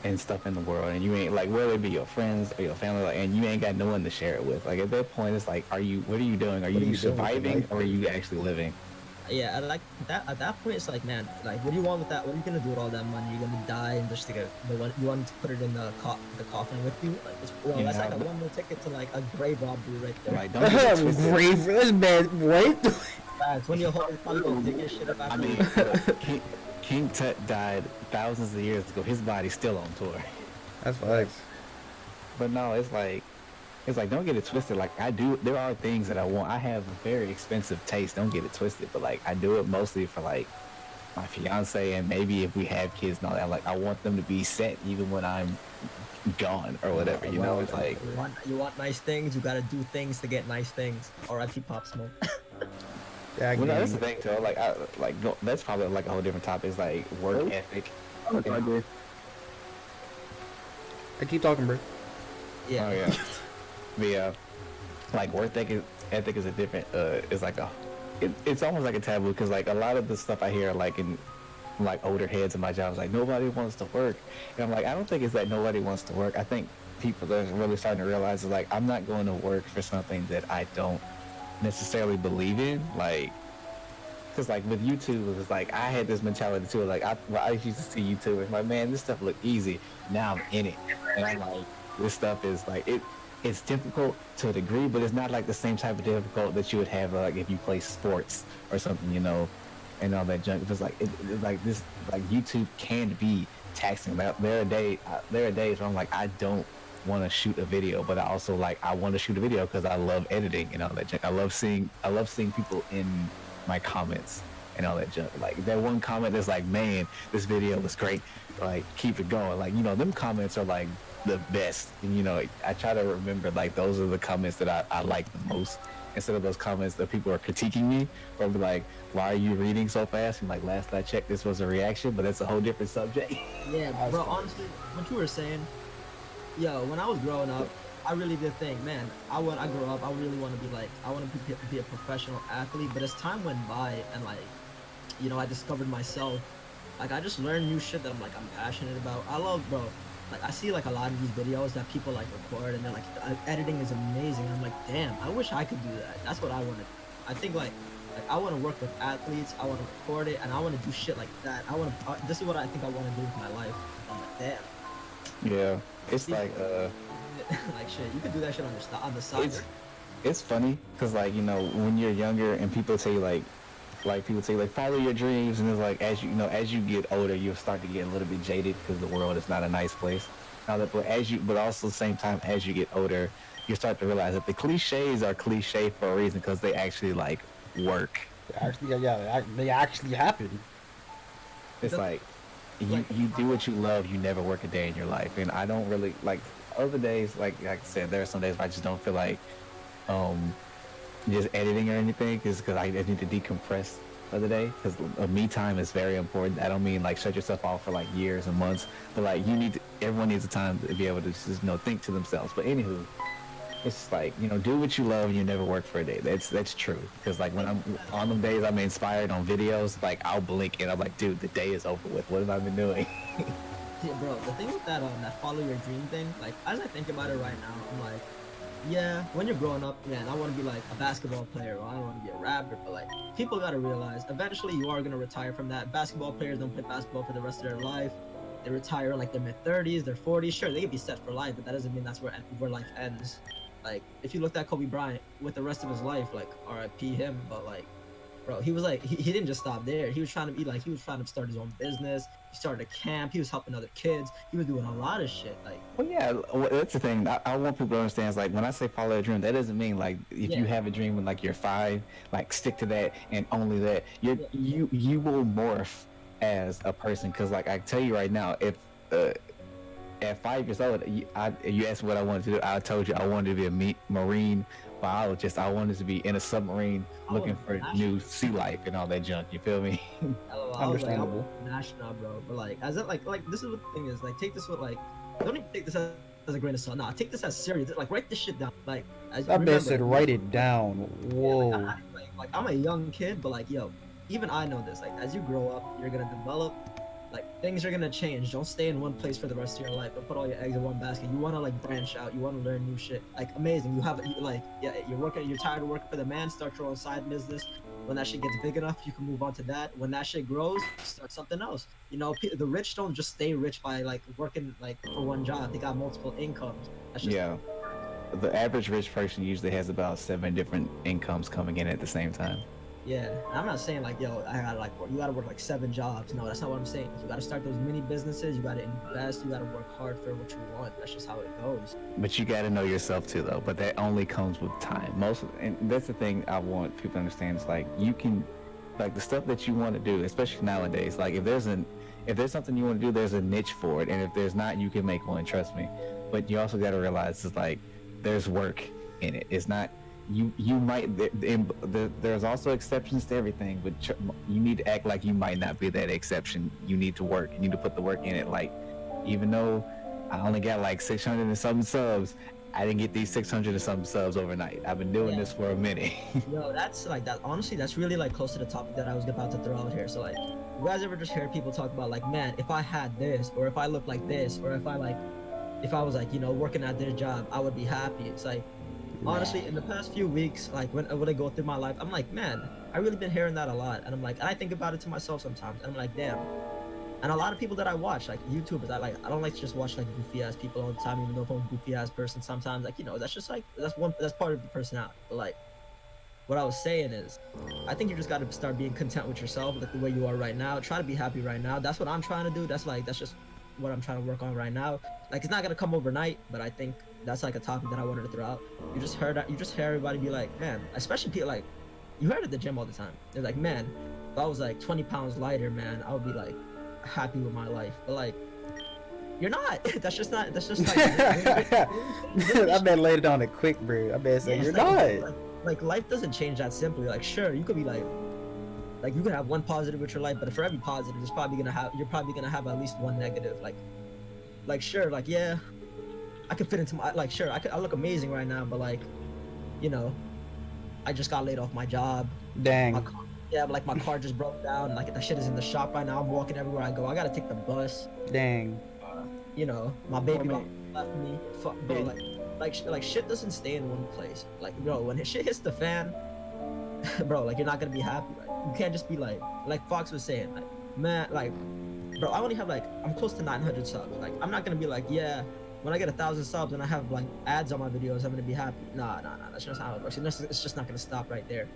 and stuff in the world and you ain't like whether it be your friends or your family like, and you ain't got no one to share it with. Like at that point, it's like, what are you doing? Are you doing with your surviving life? or are you actually living? yeah, and like that at that point, it's like, man, like what do you want with that? What are you gonna do with all that money? You're gonna die and just like you want to put it in the coffin with you? Like it's, well, that's Yeah, like a but- one-way ticket to like a grave robbery right there. Like don't get it twisted. Grave for this man. What? Facts. When you're probably gonna dig your shit up I after. mean, look, King Tut died thousands of years ago. His body's still on tour. That's facts. But no, it's like don't get it twisted. Like there are things that I want. I have a very expensive taste. Don't get it twisted. But like I do it mostly for like my fiance and maybe if we have kids and all that. Like I want them to be set even when I'm gone or whatever. You know, it's like You want nice things, you gotta do things to get nice things. R.I.P. Pop Smoke. Yeah, well, no, that's the thing too. That's probably like a whole different topic. Is like work ethic. Oh, I agree. I keep talking, bro. Yeah. Oh yeah. The like work ethic is a different. It's like it's almost like a taboo because like a lot of the stuff I hear like in like older heads in my job is like nobody wants to work, and I'm like I don't think it's that nobody wants to work. I think people are really starting to realize is like I'm not going to work for something that I don't necessarily believe in, like because like with YouTube it was like I had this mentality too, like I used to see YouTube and like man this stuff look easy, now I'm in it and I'm like this stuff is like it's difficult to a degree but it's not like the same type of difficult that you would have like if you play sports or something, you know, and all that junk. It's like it's like this like YouTube can be taxing. There are days where I'm like I don't want to shoot a video, but I also like I want to shoot a video because I love editing and all that junk. I love seeing people in my comments and all that junk. Like that one comment that's like, man, this video was great. Like keep it going. Like you know, them comments are like the best. And you know, I try to remember like those are the comments that I like the most. Instead of those comments that people are critiquing me or be like, why are you reading so fast? And like last I checked, this was a reaction, but that's a whole different subject. Yeah, bro. Honestly, what you were saying, yo, when I was growing up, I really did think, man, I grow up, I really want to be like, I want to be a professional athlete. But as time went by and like, you know, I discovered myself, like I just learned new shit that I'm passionate about. I love, bro. Like I see like a lot of these videos that people like record and they're like editing is amazing. I'm like, damn, I wish I could do that. That's what I want to. I think like I want to work with athletes. I want to record it and I want to do shit like that. This is what I think I want to do with my life. I'm like, damn. Yeah, it's like like shit, you could do that shit on the side. It's funny because like you know when you're younger and people tell you like people say like follow your dreams and it's like as you get older you'll start to get a little bit jaded because the world is not a nice place. Now that but also at the same time as you get older you start to realize that the cliches are cliche for a reason because they actually like work. They actually happen. It's like you do what you love, you never work a day in your life. And I don't really like other days like I said there are some days where I just don't feel like just editing or anything because I need to decompress for the day because me time is very important. I don't mean like shut yourself off for like years and months, but like everyone needs a time to be able to just think to themselves. But anywho, it's like do what you love and you never work for a day. That's true because like when I'm on them days I'm inspired on videos, like I'll blink and I'm like, dude, the day is over with. What have I been doing? Yeah, bro. The thing with that follow your dream thing, like as I think about it right now, I'm like, yeah, when you're growing up, man, I want to be like a basketball player or I want to be a rapper, but like people got to realize eventually you are going to retire from that. Basketball players don't play basketball for the rest of their life. They retire in like their mid 30s, their 40s. Sure, they could be set for life, but that doesn't mean that's where life ends. Like if you looked at Kobe Bryant with the rest of his life, like RIP him, but like bro, he was like he didn't just stop there. He was trying to be like he was trying to start his own business. He started a camp. He was helping other kids. He was doing a lot of shit. Like Well, yeah, that's the thing. I want people to understand. Is like when I say follow a dream, that doesn't mean like if you Yeah. have a dream when like you're 5, like stick to that and only that. You will morph as a person. Because like I tell you right now, if at 5 years old, you asked me what I wanted to do. I told you I wanted to be a marine biologist. I wanted to be in a submarine I looking was for an new sea life and all that junk. You feel me? LOL, Understandable. I was an astronaut, bro. But like, as it like this is what the thing is. Like, take this with like, don't even take this as a grain of salt. Nah, take this as serious. Like, write this shit down. Like, as That man remember, said write it down. Whoa. like I'm a young kid, but like, yo, even I know this. Like, as you grow up, you're gonna develop. Like, things are gonna change. Don't stay in one place for the rest of your life. Don't put all your eggs in one basket. You wanna like branch out. You wanna learn new shit. Like, amazing. You're tired of working for the man. Start your own side business. When that shit gets big enough, you can move on to that. When that shit grows, start something else. You know, the rich don't just stay rich by like working like for one job. They got multiple incomes. That's just Yeah. The average rich person usually has about 7 different incomes coming in at the same time. Yeah, and I'm not saying like, yo, I gotta like you gotta work like 7 jobs. No, that's not what I'm saying. You gotta start those mini businesses. You gotta invest. You gotta work hard for what you want. That's just how it goes. But you got to know yourself too, though. But that only comes with time. And that's the thing I want people to understand. Is like you can, like the stuff that you want to do, especially nowadays. Like if there's something you want to do, there's a niche for it, and if there's not, you can make one. Trust me. But you also got to realize it's like there's work in it. It's not. You might there's also exceptions to everything, but you need to act like you might not be that exception. You need to work. You need to put the work in it. Like even though I only got like 600 and something subs, I didn't get these 600 and something subs overnight. I've been doing this for a minute. Yo, that's like that. Honestly, that's really like close to the topic that I was about to throw out here. So like, you guys ever just hear people talk about like, man, if I had this, or if I looked like this, or if I was like, you know, working at this job, I would be happy. It's like, honestly, in the past few weeks, like when I go through my life, I'm like, man, I really been hearing that a lot, and I'm like, and I think about it to myself sometimes, and I'm like, damn. And a lot of people that I watch, like YouTubers, I don't like to just watch like goofy ass people all the time, even though if I'm a goofy ass person, sometimes like, you know, that's just like that's part of the personality. But like, what I was saying is, I think you just got to start being content with yourself, like the way you are right now. Try to be happy right now. That's what I'm trying to do. That's just what I'm trying to work on right now. Like, it's not gonna come overnight, but I think that's like a topic that I wanted to throw out. You just hear everybody be like, man, especially people like, you heard at the gym all the time. They're like, man, if I was like 20 pounds lighter, man, I would be like happy with my life. But like, you're not. That's just like. I man laid it on it quick, bro. I man said Yeah, you're like, not. like life doesn't change that simply. Like, sure, you could be like you could have one positive with your life, but for every positive, you're probably gonna have at least one negative. Like sure, like yeah, I could fit into my sure, I look amazing right now, but like, you know, I just got laid off my job. Dang. But like my car just broke down. Like that shit is in the shop right now. I'm walking everywhere I go. I gotta take the bus. Dang. You know, my baby Well, mom left me. Fuck, bro, like shit doesn't stay in one place. Like, bro, when shit hits the fan, bro, like you're not gonna be happy. Like, you can't just be like Fox was saying, like, man, like, bro, I only have like I'm close to 900 subs. Like, I'm not gonna be like, yeah, when I get 1,000 subs and I have like ads on my videos, I'm gonna be happy. Nah, that's just how it works. It's just not gonna stop right there.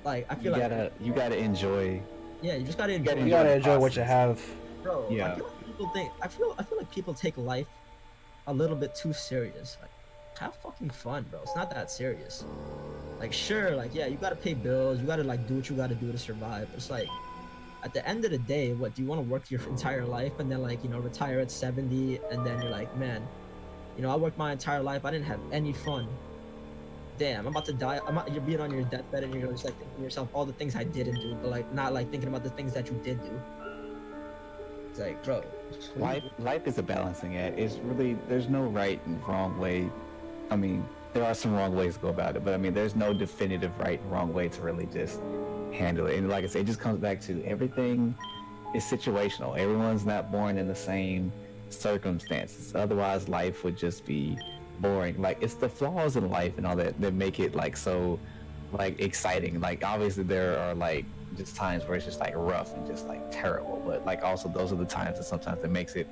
Like, I feel you gotta enjoy. Yeah, you just gotta enjoy. You gotta enjoy what you have. Bro, Yeah. I feel like people take life a little bit too serious. Like, have fucking fun, bro. It's not that serious. Like, sure, like, yeah, you gotta pay bills, you gotta like do what you gotta do to survive. But it's like, at the end of the day, what do you want to work your entire life and then like, you know, retire at 70 and then you're like, man, you know, I worked my entire life, I didn't have any fun. Damn, I'm about to die. You're being on your deathbed and you're just like thinking to yourself all the things I didn't do, but like not like thinking about the things that you did do. It's like, bro, Life is a balancing act. It's really there's no right and wrong way. I mean, there are some wrong ways to go about it, but I mean, there's no definitive right and wrong way to really just handle it. And like I said, it just comes back to everything is situational. Everyone's not born in the same circumstances. Otherwise, life would just be boring. Like it's the flaws in life and all that that make it like so like exciting. Like obviously there are like just times where it's just like rough and just like terrible, but like also those are the times that sometimes it makes it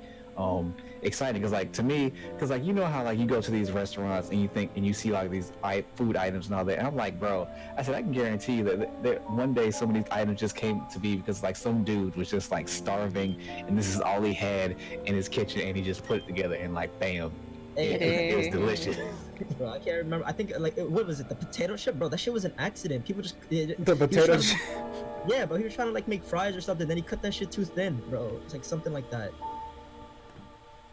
exciting. Because like to me, because like you know how like you go to these restaurants and you think and you see like these food items and all that, and I'm like, bro, I said I can guarantee you that one day some of these items just came to be because like some dude was just like starving and this is all he had in his kitchen and he just put it together and like bam, it was delicious. Bro, I can't remember. I think like what was it? The potato chip, bro. That shit was an accident. People just The he was potato trying to chip. yeah, but he was trying to like make fries or something. Then he cut that shit too thin, bro. It's like something like that.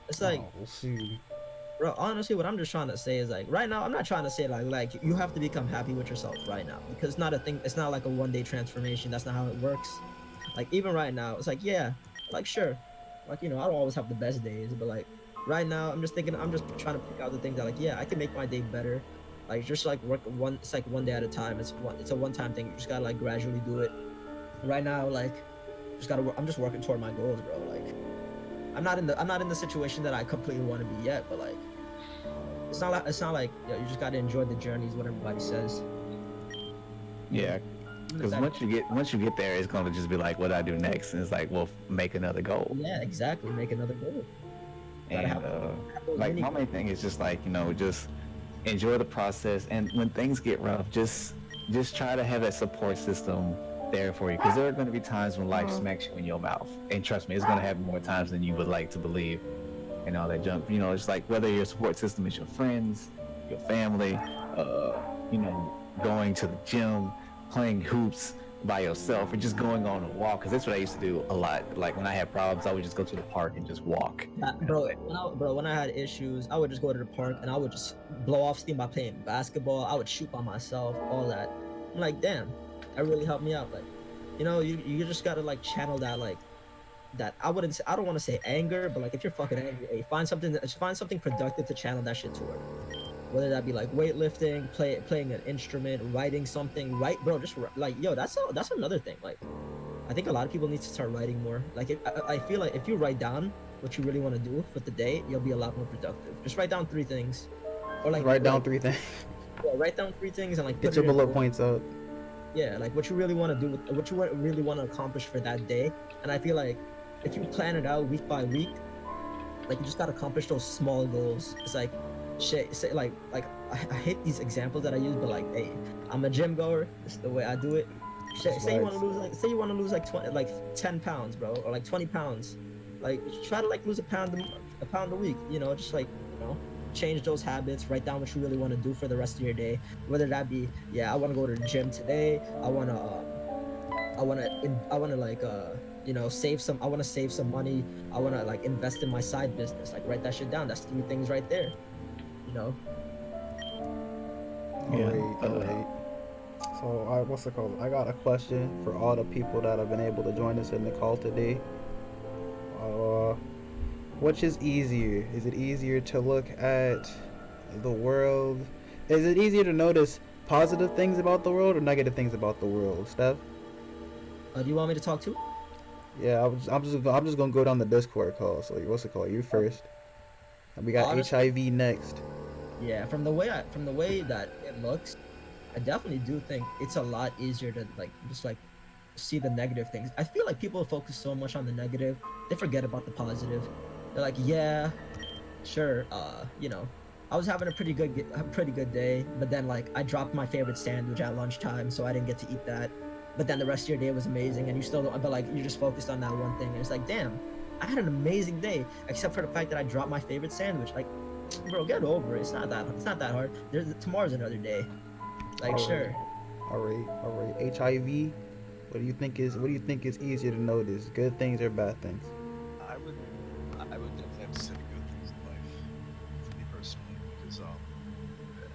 It's like, Oh, shoot. bro. Honestly, what I'm just trying to say is like, right now, I'm not trying to say like you have to become happy with yourself right now because it's not a thing. It's not like a one-day transformation. That's not how it works. Like even right now, it's like yeah, like sure, like I don't always have the best days, but like right now, I'm just thinking, I'm just trying to pick out the things that like yeah, I can make my day better. Like just like work one, it's like one day at a time. It's a one-time thing. You just gotta like gradually do it. Right now, like just gotta work. I'm just working toward my goals, bro. Like I'm not in the situation that I completely want to be yet, but like it's not like you just gotta enjoy the journey is what everybody says. Yeah, because once you get there, it's gonna just be like, what do I do next? And it's like, well, make another goal. Yeah, exactly. Make another goal. Gotta And have those like mini my main thing is just like just enjoy the process. And when things get rough, just try to have that support system there for you, because there are going to be times when life smacks you in your mouth. And trust me, it's going to happen more times than you would like to believe. And all that junk. It's like whether your support system is your friends, your family, going to the gym, playing hoops by yourself, or just going on a walk. Because that's what I used to do a lot. Like when I had problems, I would just go to the park and just walk. When I had issues, I would just go to the park and I would just blow off steam by playing basketball. I would shoot by myself, all that. I'm like, damn, that really helped me out. Like, you just gotta like channel that like that. I don't want to say anger, but like if you're fucking angry, hey, find something productive to channel that shit toward. Whether that be like weightlifting, playing an instrument, writing something, right, bro? Just like that's another thing. Like, I think a lot of people need to start writing more. Like, I feel like if you write down what you really want to do for the day, you'll be a lot more productive. Just write down 3 things, or like Write down like, 3 things. yeah, write down 3 things and like Get put your it in bullet order. points out. Yeah, like what you really want to do, what you really want to accomplish for that day. And I feel like if you plan it out week by week, like you just gotta accomplish those small goals. It's like shit. Say like I hate these examples that I use, but like, hey, I'm a gym goer. This is the way I do it. Shit, say you want to lose like 20, like 10 pounds, bro, or like 20 pounds. Like try to like lose a pound a week. Just like change those habits. Write down what you really want to do for the rest of your day. Whether that be I want to go to the gym today. I want to like save some. I want to save some money. I want to like invest in my side business. Like write that shit down. That's 3 things right there. Alright. So, what's it called? I got a question for all the people that have been able to join us in the call today. Which is easier? Is it easier to look at the world? Is it easier to notice positive things about the world or negative things about the world, Steph? Do you want me to talk too? Yeah, I'm just gonna go down the Discord call. So, what's it called? You first. And we got Honestly, HIV next. Yeah, from the way that it looks, I definitely do think it's a lot easier to like just like see the negative things. I feel like people focus so much on the negative, they forget about the positive. They're like, yeah, sure, I was having a pretty good day, but then like I dropped my favorite sandwich at lunchtime, so I didn't get to eat that. But then the rest of your day was amazing, and you still don't. But like you're just focused on that one thing, and it's like, damn, I had an amazing day, except for the fact that I dropped my favorite sandwich. Like, bro, get over it. It's not that hard. Tomorrow's another day. Like, sure. All right. HIV. What do you think is easier to notice? Good things or bad things? I would definitely have to say the good things in life, for me personally, because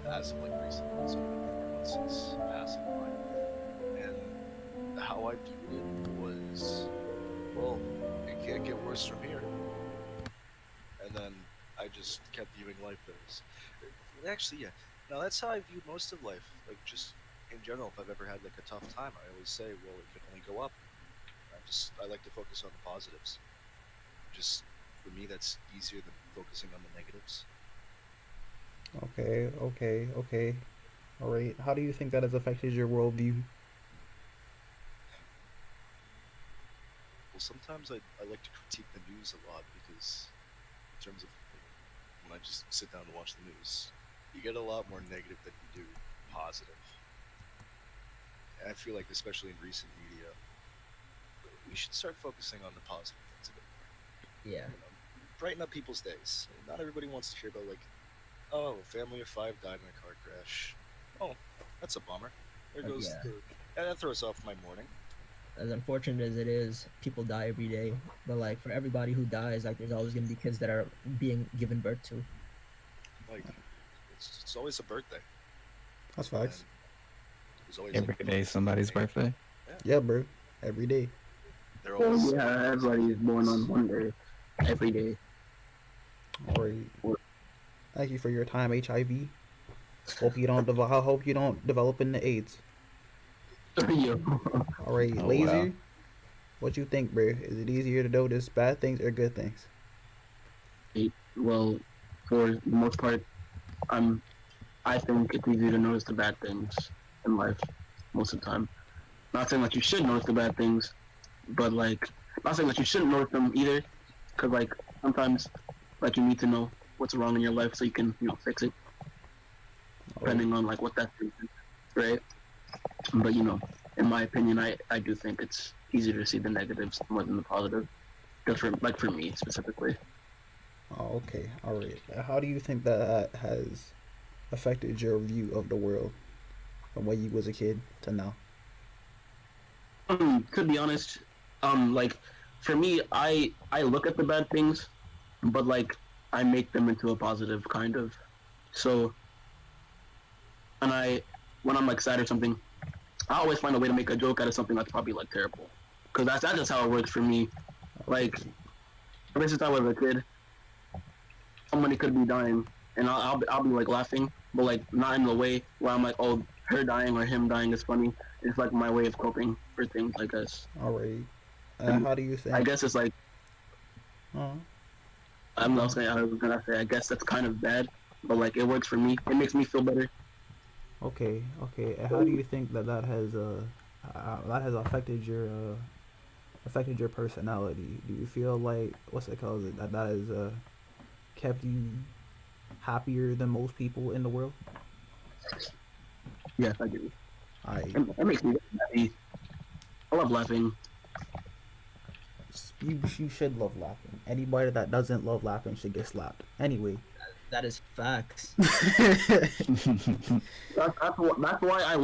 as of like recently, it's only been 4 months since passing away, and how I viewed it was, well, it can't get worse from here, and then I just kept viewing life as, actually, yeah, no, that's how I viewed most of life, like just in general. If I've ever had like a tough time, I always say, well, it can only go up. I like to focus on the positives. Just for me, that's easier than focusing on the negatives. Okay, okay, okay. All right. How do you think that has affected your worldview? Well, sometimes I like to critique the news a lot because, in terms of when I just sit down and watch the news, you get a lot more negative than you do positive. And I feel like, especially in recent media, we should start focusing on the positive things a bit Yeah. more. Brighten up people's days. Not everybody wants to hear about like, oh, a family of five died in a car crash. Oh, that's a bummer. There goes Yeah. the. Yeah, that throws off my morning. As unfortunate as it is, people die every day. But like for everybody who dies, like there's always gonna be kids that are being given birth to. Like, it's always a birthday, That's and facts. there's always like Every day somebody's birthday. yeah, Yeah, bro. Every day. they're Well, always yeah, everybody is born on one day, every day. All right. Thank you for your time, HIV. Hope you don't. I hope you don't develop into AIDS. Yo. All right, Oh wow. lazy. What you think, bro? Is it easier to notice bad things or good things? Well, for the most part, I'm. I think it's easier to notice the bad things in life most of the time. Not saying that you should notice the bad things, but like, not saying that you shouldn't notice them either, because like sometimes, like you need to know what's wrong in your life so you can fix it, All right. depending on like what that thing is, right? But in my opinion, I do think it's easier to see the negatives more than the positive, just for me specifically. Oh, okay. All right. How do you think that has affected your view of the world from when you was a kid to now? To be honest, like for me, I look at the bad things, but like I make them into a positive kind of. So, and when I'm like sad or something, I always find a way to make a joke out of something that's probably like terrible, because that's just how it works for me. Like Okay. ever since I was a kid, somebody could be dying, and I'll be like laughing, but like not in the way where I'm like, oh, her dying or him dying is funny. It's like my way of coping for things, I guess. All right. And How do you I think? guess it's like Uh, I'm not saying I was gonna say I guess that's kind of bad, but like it works for me. It makes me feel better. okay. Okay. How do you think that has affected your personality? Do you feel like what's it called? That has kept you happier than most people in the world? Yes, I do. I It makes me happy. I love laughing. you should love laughing. Anybody that doesn't love laughing should get slapped. Anyway. That is facts. That's why I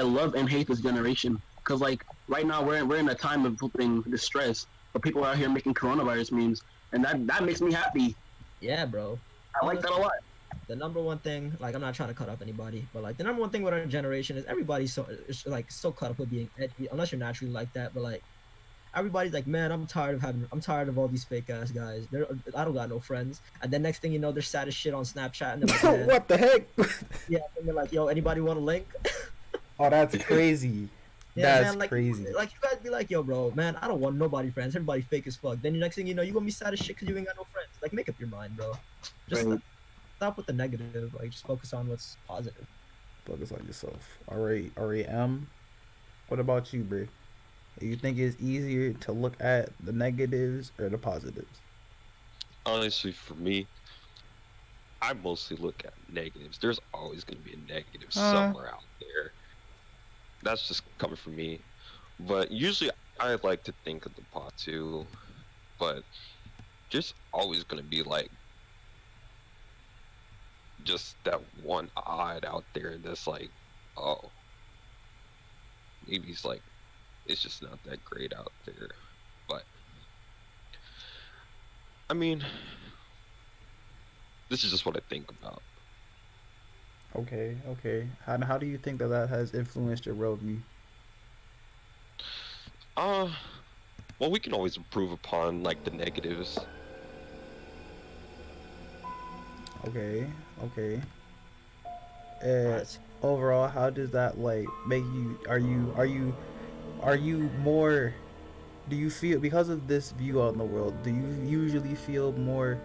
love and hate this generation. Cause like right now we're in a time of flipping distress, but people are out here making coronavirus memes, and that makes me happy. Yeah, bro. I like that a Honestly, lot. the number one thing, like I'm not trying to cut off anybody, but like the number one thing with our generation is everybody's so caught up with being edgy, unless you're naturally like that. But like everybody's like, man, I'm tired of all these fake ass guys. I don't got no friends. And then next thing you know, they're sad as shit on Snapchat, and they're like, man, What the heck? yeah. And they're like, yo, anybody want a link? Oh, that's crazy. Yeah, That's man, crazy. like you guys be like, yo, bro, man, I don't want nobody friends. Everybody fake as fuck. Then the next thing you know, you gonna be sad as shit because you ain't got no friends. Like, make up your mind, bro. Just Right. stop with the negative. Like, just focus on what's positive. Focus on yourself. All right, what about you, bro? Do you think it's easier to look at the negatives or the positives? Honestly, for me, I mostly look at negatives. There's always going to be a negative Uh, somewhere out there. That's just coming from me. But usually, I like to think of the positive. But there's always going to be like just that one odd out there that's like, oh, maybe it's like it's just not that great out there. But I mean, this is just what I think about. okay, okay. How do you think that has influenced your worldview? Uh, well, we can always improve upon like the negatives. Okay, okay. Uh, That's overall, how does that like make you? Are you more? Do you feel because of this view on the world? Do you usually feel more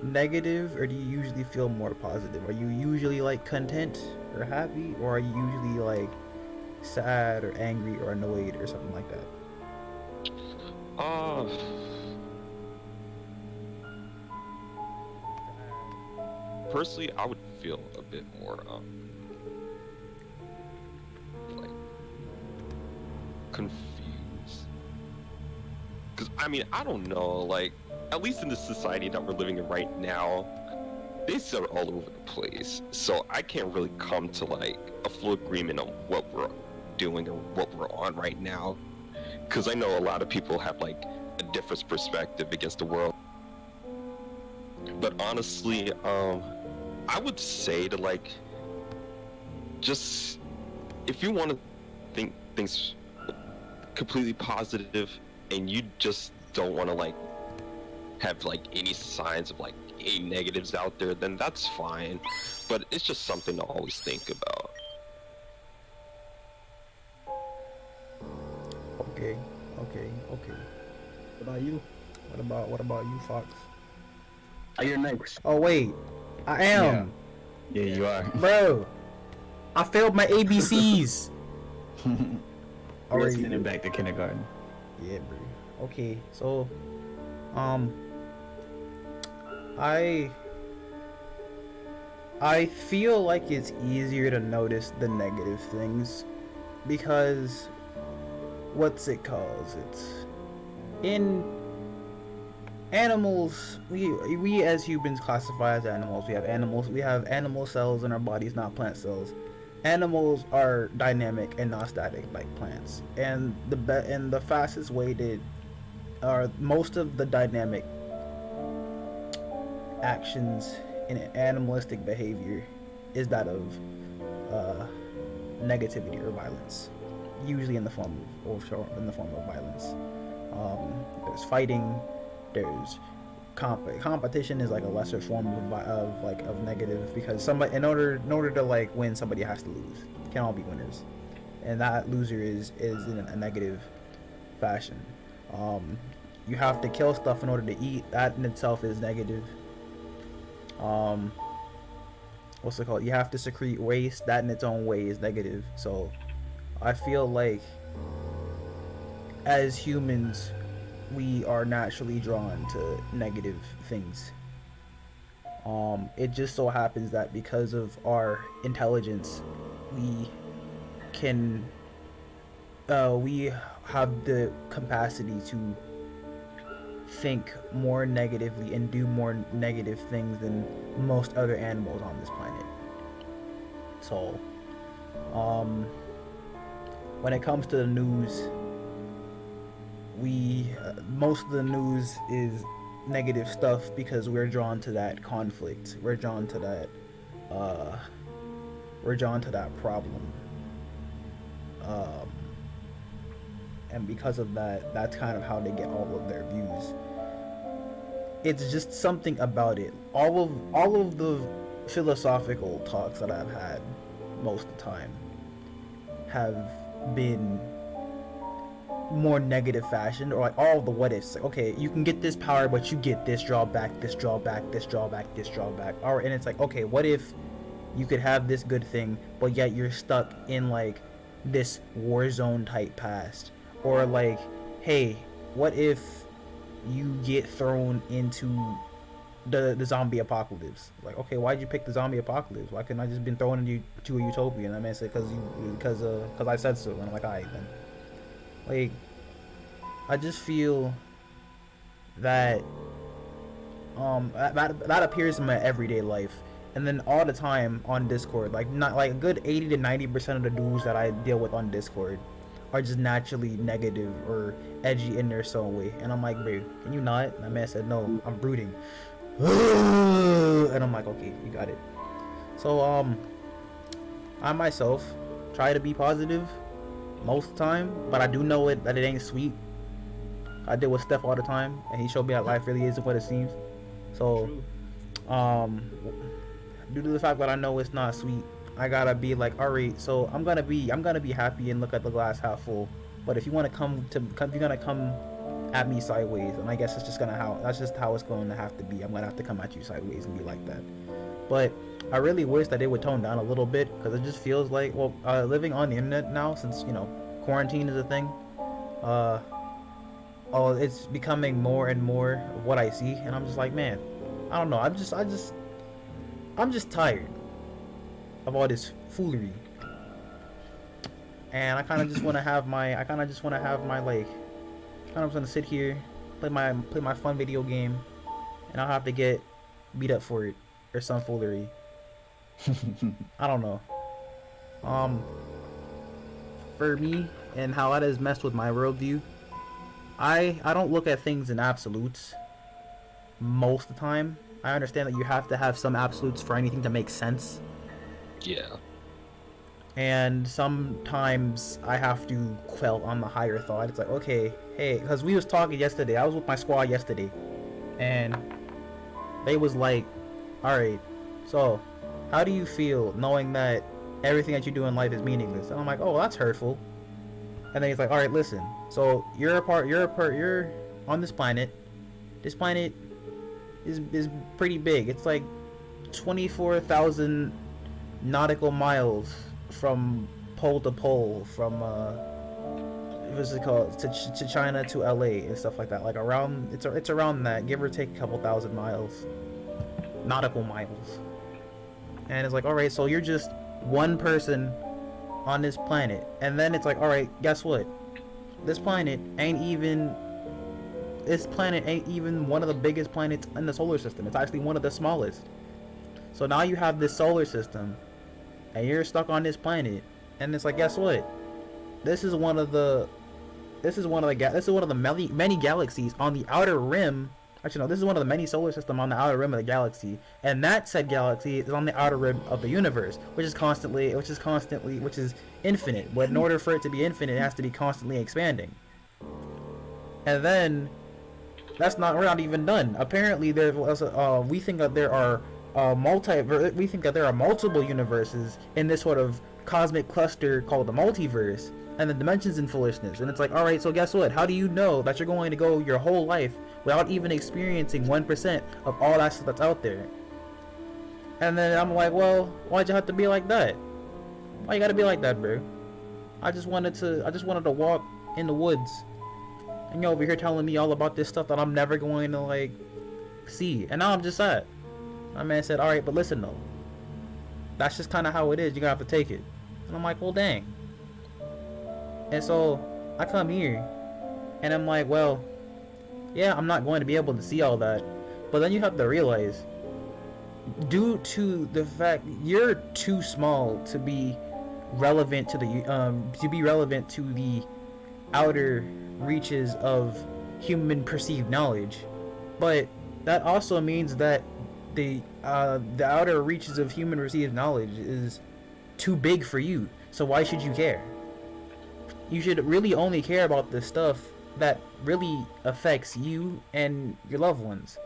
negative, or do you usually feel more positive? Are you usually like content or happy, or are you usually like sad or angry or annoyed or something like that? Uh, Personally, I would feel a bit more like confused. Cause I mean, I don't know, like at least in the society that we're living in right now, things are all over the place. So I can't really come to like a full agreement on what we're doing or what we're on right now. Cause I know a lot of people have like a different perspective against the world. But honestly, I would say to like just if you want to think things completely positive and you just don't want to like have like any signs of like any negatives out there, then that's fine. But it's just something to always think about. Okay, okay, okay. What about you? What about you, Fox? You're next. Oh wait, I am, Yeah, you are. bro. I failed my ABCs. We're Already. sending back to kindergarten. Yeah, bro. Okay, so, um, I feel like it's easier to notice the negative things because what's it called? It's in animals. We as humans classify as animals. We have animals. We have animal cells in our bodies, not plant cells. Animals are dynamic and not static like plants. And the fastest way to are most of the dynamic actions in animalistic behavior is that of negativity or violence, usually in the form of violence. There's fighting. There's competition is like a lesser form of negative because somebody in order to like win, somebody has to lose. Can't all be winners, and that loser is in a negative fashion. You have to kill stuff in order to eat. That in itself is negative. What's it called? You have to secrete waste. That in its own way is negative. So I feel like as humans, we are naturally drawn to negative things. It just so happens that because of our intelligence, we can we have the capacity to think more negatively and do more negative things than most other animals on this planet. So, when it comes to the news, most of the news is negative stuff because we're drawn to that conflict. We're drawn to that problem. And because of that, that's kind of how they get all of their views. It's just something about it. All of the philosophical talks that I've had most of the time have been more negative fashion, or like all of the what ifs. Like, okay, you can get this power, but you get this drawback, this drawback, this drawback, this drawback. Or and it's like, okay, what if you could have this good thing, but yet you're stuck in like this war zone type past? Or like, hey, what if you get thrown into the zombie apocalypse? Like, okay, why'd you pick the zombie apocalypse? Why couldn't I just been thrown into a utopia? And I mean, say because I said so. And I'm like, alright then. Like, I just feel that that appears in my everyday life, and then all the time on Discord, like not like a good 80 to 90% of the dudes that I deal with on Discord are just naturally negative or edgy in their own way, and I'm like, bro, can you not? And my man said, no, I'm brooding, and I'm like, okay, you got it. So I myself try to be positive most of the time, but I do know that it ain't sweet. I deal with Steph all the time, and he showed me that life really isn't what it seems. So, due to the fact that I know it's not sweet, I gotta be like, all right, so I'm gonna be happy and look at the glass half full. But if you're gonna come at me sideways, and I guess it's just that's just how it's going to have to be. I'm gonna have to come at you sideways and be like that. But I really wish that they would tone down a little bit, because it just feels like, well, living on the internet now, since quarantine is a thing, it's becoming more and more of what I see, and I'm just like, man, I don't know. I'm just tired of all this foolery, and I kind of just want to have my like, kind of just want to sit here, play my fun video game, and I'll have to get beat up for it or some foolery. I don't know. For me and how that has messed with my worldview, I don't look at things in absolutes most of the time. I understand that you have to have some absolutes for anything to make sense. Yeah. And sometimes I have to quell on the higher thought. It's like, okay, hey, because we was talking yesterday. I was with my squad yesterday, and they was like, alright, so how do you feel knowing that everything that you do in life is meaningless? And I'm like, oh, well, that's hurtful. And then he's like, alright, listen, so you're on this planet. This planet is pretty big. It's like 24,000 nautical miles from pole to pole, from what's it called, to China to LA and stuff like that. Like around, it's around that, give or take a couple thousand miles, nautical miles. And it's like, all right, so you're just one person on this planet. And then it's like, all right, guess what? This planet ain't even one of the biggest planets in the solar system. It's actually one of the smallest. So now you have this solar system, and you're stuck on this planet, and it's like, guess what? This is one of the many galaxies on the outer rim. Actually, no, this is one of the many solar systems on the outer rim of the galaxy, and that said galaxy is on the outer rim of the universe, which is infinite. But in order for it to be infinite, it has to be constantly expanding. And then we're not even done. Apparently, we think that there are multiple universes in this sort of cosmic cluster called the multiverse, and the dimensions in foolishness. And it's like, alright, so guess what? How do you know that you're going to go your whole life without even experiencing 1% of all that stuff that's out there? And then I'm like, well, why'd you have to be like that? Why you gotta be like that, bro? I just wanted to walk in the woods, and you're over here telling me all about this stuff that I'm never going to, like, see. And now I'm just sad. My man said, alright, but listen though, that's just kind of how it is. You're gonna have to take it. And I'm like, well, dang. And so I come here, and I'm like, well, yeah, I'm not going to be able to see all that. But then you have to realize, due to the fact you're too small to be relevant to the outer reaches of human perceived knowledge. But that also means that the outer reaches of human received knowledge is too big for you. So why should you care? You should really only care about the stuff that really affects you and your loved ones,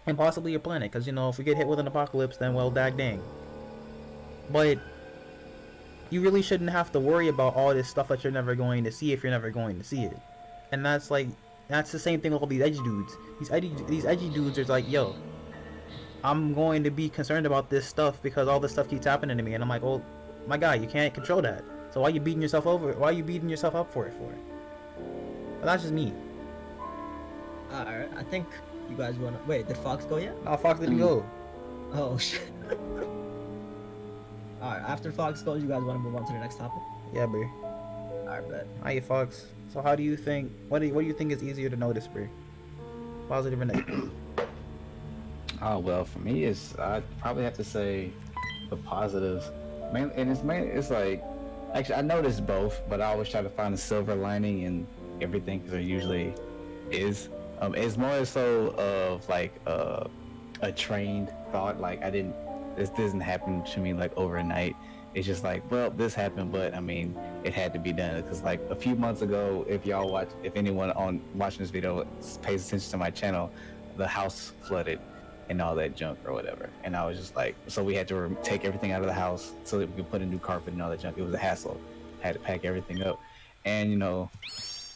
and possibly your planet. Because if we get hit with an apocalypse, then well, dang. But you really shouldn't have to worry about all this stuff that you're never going to see if you're never going to see it. And that's the same thing with all these edgy dudes. These edgy dudes are like, yo, I'm going to be concerned about this stuff because all this stuff keeps happening to me. And I'm like, well, my guy, you can't control that. So why are you beating yourself up for it? But that's just me. Alright, I think you guys wanna wait. Did Fox go yet? No, Fox didn't go. Oh shit. Alright, after Fox goes, you guys want to move on to the next topic? Yeah, bro. Alright, bet. Hiya, Fox. So how do you think? What do you think is easier to notice, bro? Positive or negative? Oh well, for me, I'd probably have to say the positives. It's like, actually I noticed both, but I always try to find a silver lining in everything, because there usually is. It's more so of like a trained thought. Like this didn't happen to me like overnight. It's just like, well, this happened, but I mean, it had to be done. Because like a few months ago, if anyone watching this video pays attention to my channel, the house flooded and all that junk or whatever. And I was just like, so we had to take everything out of the house so that we could put a new carpet and all that junk. It was a hassle. I had to pack everything up. And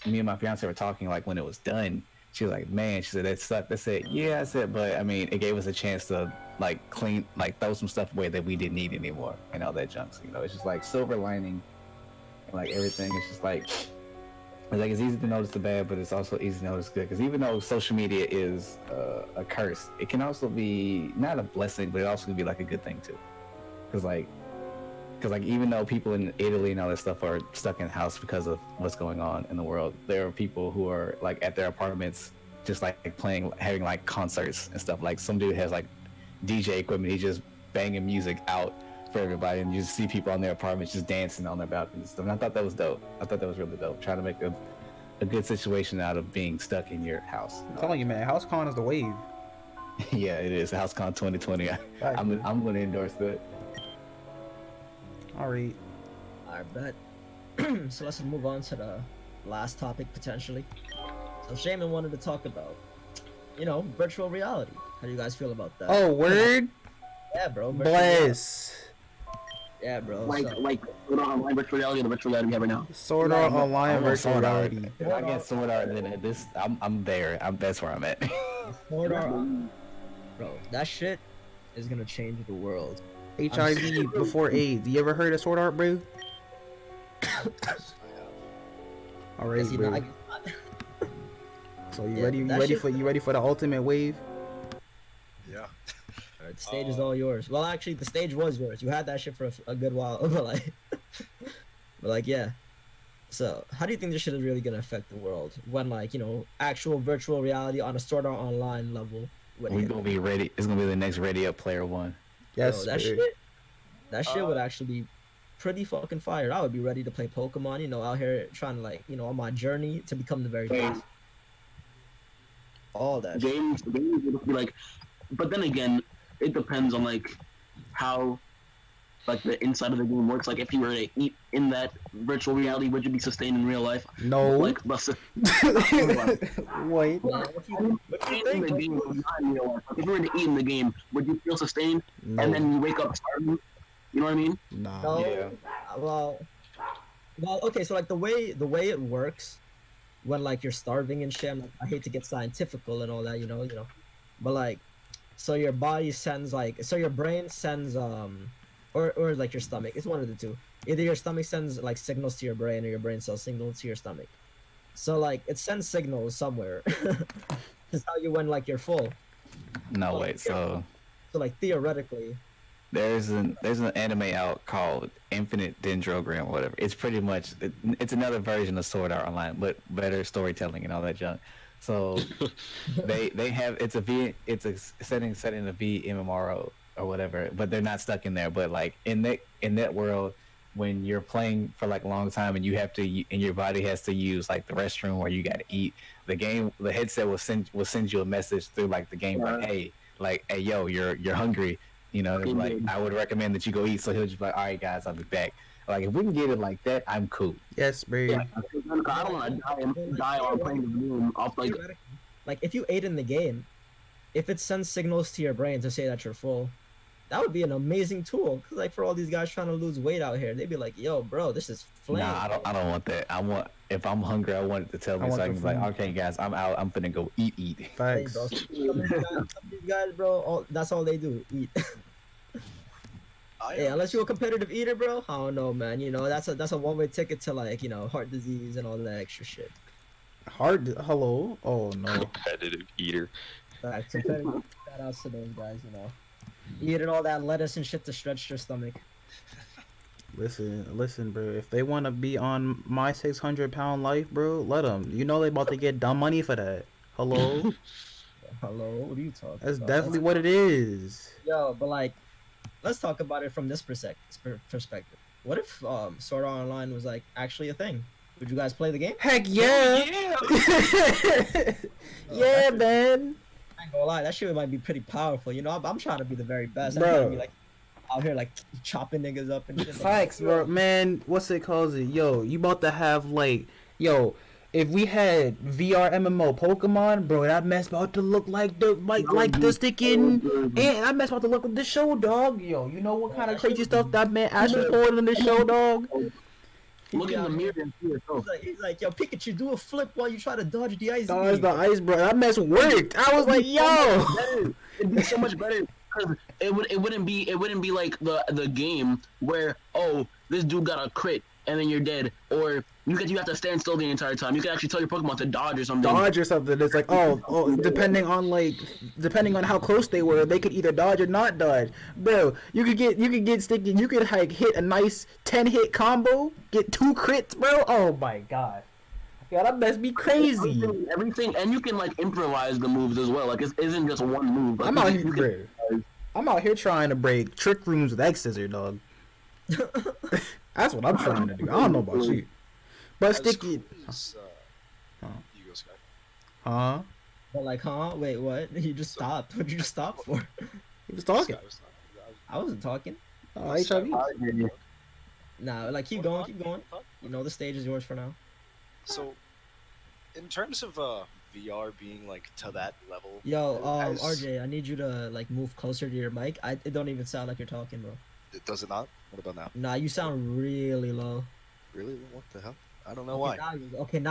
me and my fiance were talking like when it was done. She was like, "Man," she said, "that sucked." I said, "Yeah," I said, "but I mean, it gave us a chance to like clean, like throw some stuff away that we didn't need anymore and all that junk." So, you know, it's just like silver lining, and, like everything. It's just like it's easy to notice the bad, but it's also easy to notice good. Because even though social media is a curse, it can also be not a blessing, but it also can be like a good thing too. Because like even though people in Italy and all that stuff are stuck in the house because of what's going on in the world, there are people who are like at their apartments just like playing, having like concerts and stuff. Like some dude has like DJ equipment, he's just banging music out for everybody, and you just see people on their apartments just dancing on their balconies and stuff. And I thought that was dope. I thought that was really dope. Trying to make a good situation out of being stuck in your house. I'm telling you, man, HouseCon is the wave. Yeah, it is. HouseCon 2020. I'm going to endorse that. All right. I bet. So let's move on to the last topic potentially. So Shaman wanted to talk about, virtual reality. How do you guys feel about that? Oh, word. Yeah, bro. Bless. Yeah, bro. Like Sword Art Online virtual reality, the virtual reality we have right now. Sword Art Online virtual Sword Art. reality. If I get Sword Art, then this, I'm there. That's where I'm at. Sword Art, bro. That shit is gonna change the world. HIV before AIDS. You ever heard of Sword Art, bro? All right, Yes, bro. So you ready? You ready for the ultimate wave? Yeah. Alright, the stage is all yours. Well, actually, the stage was yours. You had that shit for a good while, but like, yeah. So, how do you think this shit is really gonna affect the world when, like, actual virtual reality on a Sword Art Online level? We're gonna be ready. It's gonna be the next Ready Player One. Yes, that shit would actually be pretty fucking fire. I would be ready to play Pokemon, out here trying to, like, on my journey to become the very best. All that games would be like, but then again, it depends on like how like the inside of the game works. Like if you were to eat in that virtual reality, would you be sustained in real life? No. Like, Buster. Wait. What you think? If you were to eat in the game, would you feel sustained? No. And then you wake up starving? You know what I mean? Nah. No. Yeah. Well, okay. So like the way it works, when like you're starving and shit. I hate to get scientifical and all that, but like, so your body sends so your brain sends or like your stomach. It's one of the two. Either your stomach sends like signals to your brain, or your brain sends signals to your stomach. So like it sends signals somewhere to tell you when like you're full. No, wait. So like theoretically, there's an anime out called Infinite Dendrogram or whatever. It's pretty much it's another version of Sword Art Online, but better storytelling and all that junk. So they have it's a setting set in a VMMRO or whatever, but they're not stuck in there. But like in that world, when you're playing for like a long time and you have to and your body has to use like the restroom or you got to eat, the headset will send you a message through like the game like hey yo, you're hungry. Like I would recommend that you go eat. So he'll just be like, all right guys, I'll be back. Like if we can get it like that, I'm cool. Yes, bro. Yeah, I don't want to die on playing the game. Like if you ate in the game, if it sends signals to your brain to say that you're full, that would be an amazing tool. Cause like for all these guys trying to lose weight out here, they'd be like, yo, bro, this is flame. Nah, I don't want that. If I'm hungry, I want it to tell me so I can be like, okay guys, I'm out. I'm finna go eat. Thanks. Hey, bro, some of these guys, bro, that's all they do, eat. Yeah, unless you're a competitive eater, bro, I don't know, man. That's a one-way ticket to like, heart disease and all that extra shit. Hello? Oh no. Competitive eater. Competitive. Shout outs to those guys, eating all that lettuce and shit to stretch their stomach. Listen, bro. If they want to be on my 600-pound life, bro, let them. They about to get dumb money for that. Hello? Hello? What are you talking That's about? definitely what it is. Yo, but like, let's talk about it from this perspective. What if Sword Art Online was like actually a thing? Would you guys play the game? Heck yeah! Yeah, man. I ain't gonna lie, that shit might be pretty powerful. I'm trying to be the very best. I'm Bro. trying to be like out here like chopping niggas up and shit. Facts, bro. Man, what's it called? Yo, you about to have like, if we had VR MMO Pokemon, bro, that mess about to look like the sticking, and that mess about to look like the show, dog. Yo, you know what kind of crazy stuff that man Ash is pulling in the show, dog? Look in the mirror and see yourself. He's like, yo, Pikachu, do a flip while you try to dodge the ice Dodge beam. the ice, bro. That mess worked. I was like, yo. It'd be so much better because it wouldn't be like the game where, oh, this dude got a crit and then you're dead, or you have to stand still the entire time. You can actually tell your Pokemon to dodge or something. Dodge or something. It's like, oh, depending on how close they were, they could either dodge or not dodge. Bro, you could get sticky. You could like hit a nice 10-hit combo, get 2 crits, bro. Oh my god. Yeah, that must be crazy. Everything, and you can like improvise the moves as well. Like it isn't just one move. Like, I'm out here trying to break trick rooms with X scissor, dog. That's what I'm trying to do. I don't know about you, but sticky. You go, Sky. Huh? But like, huh? Wait, what? You just stopped. What'd you just stop for? He was talking. Sky was not- I wasn't talking. Oh, HIV. Nah, like keep going. You know the stage is yours for now. So, in terms of VR being like to that level, Yo, as- RJ, I need you to like move closer to your mic. It don't even sound like you're talking, bro. does it not? What about now? Nah, you sound really low. Really? What the hell? I don't know why. Now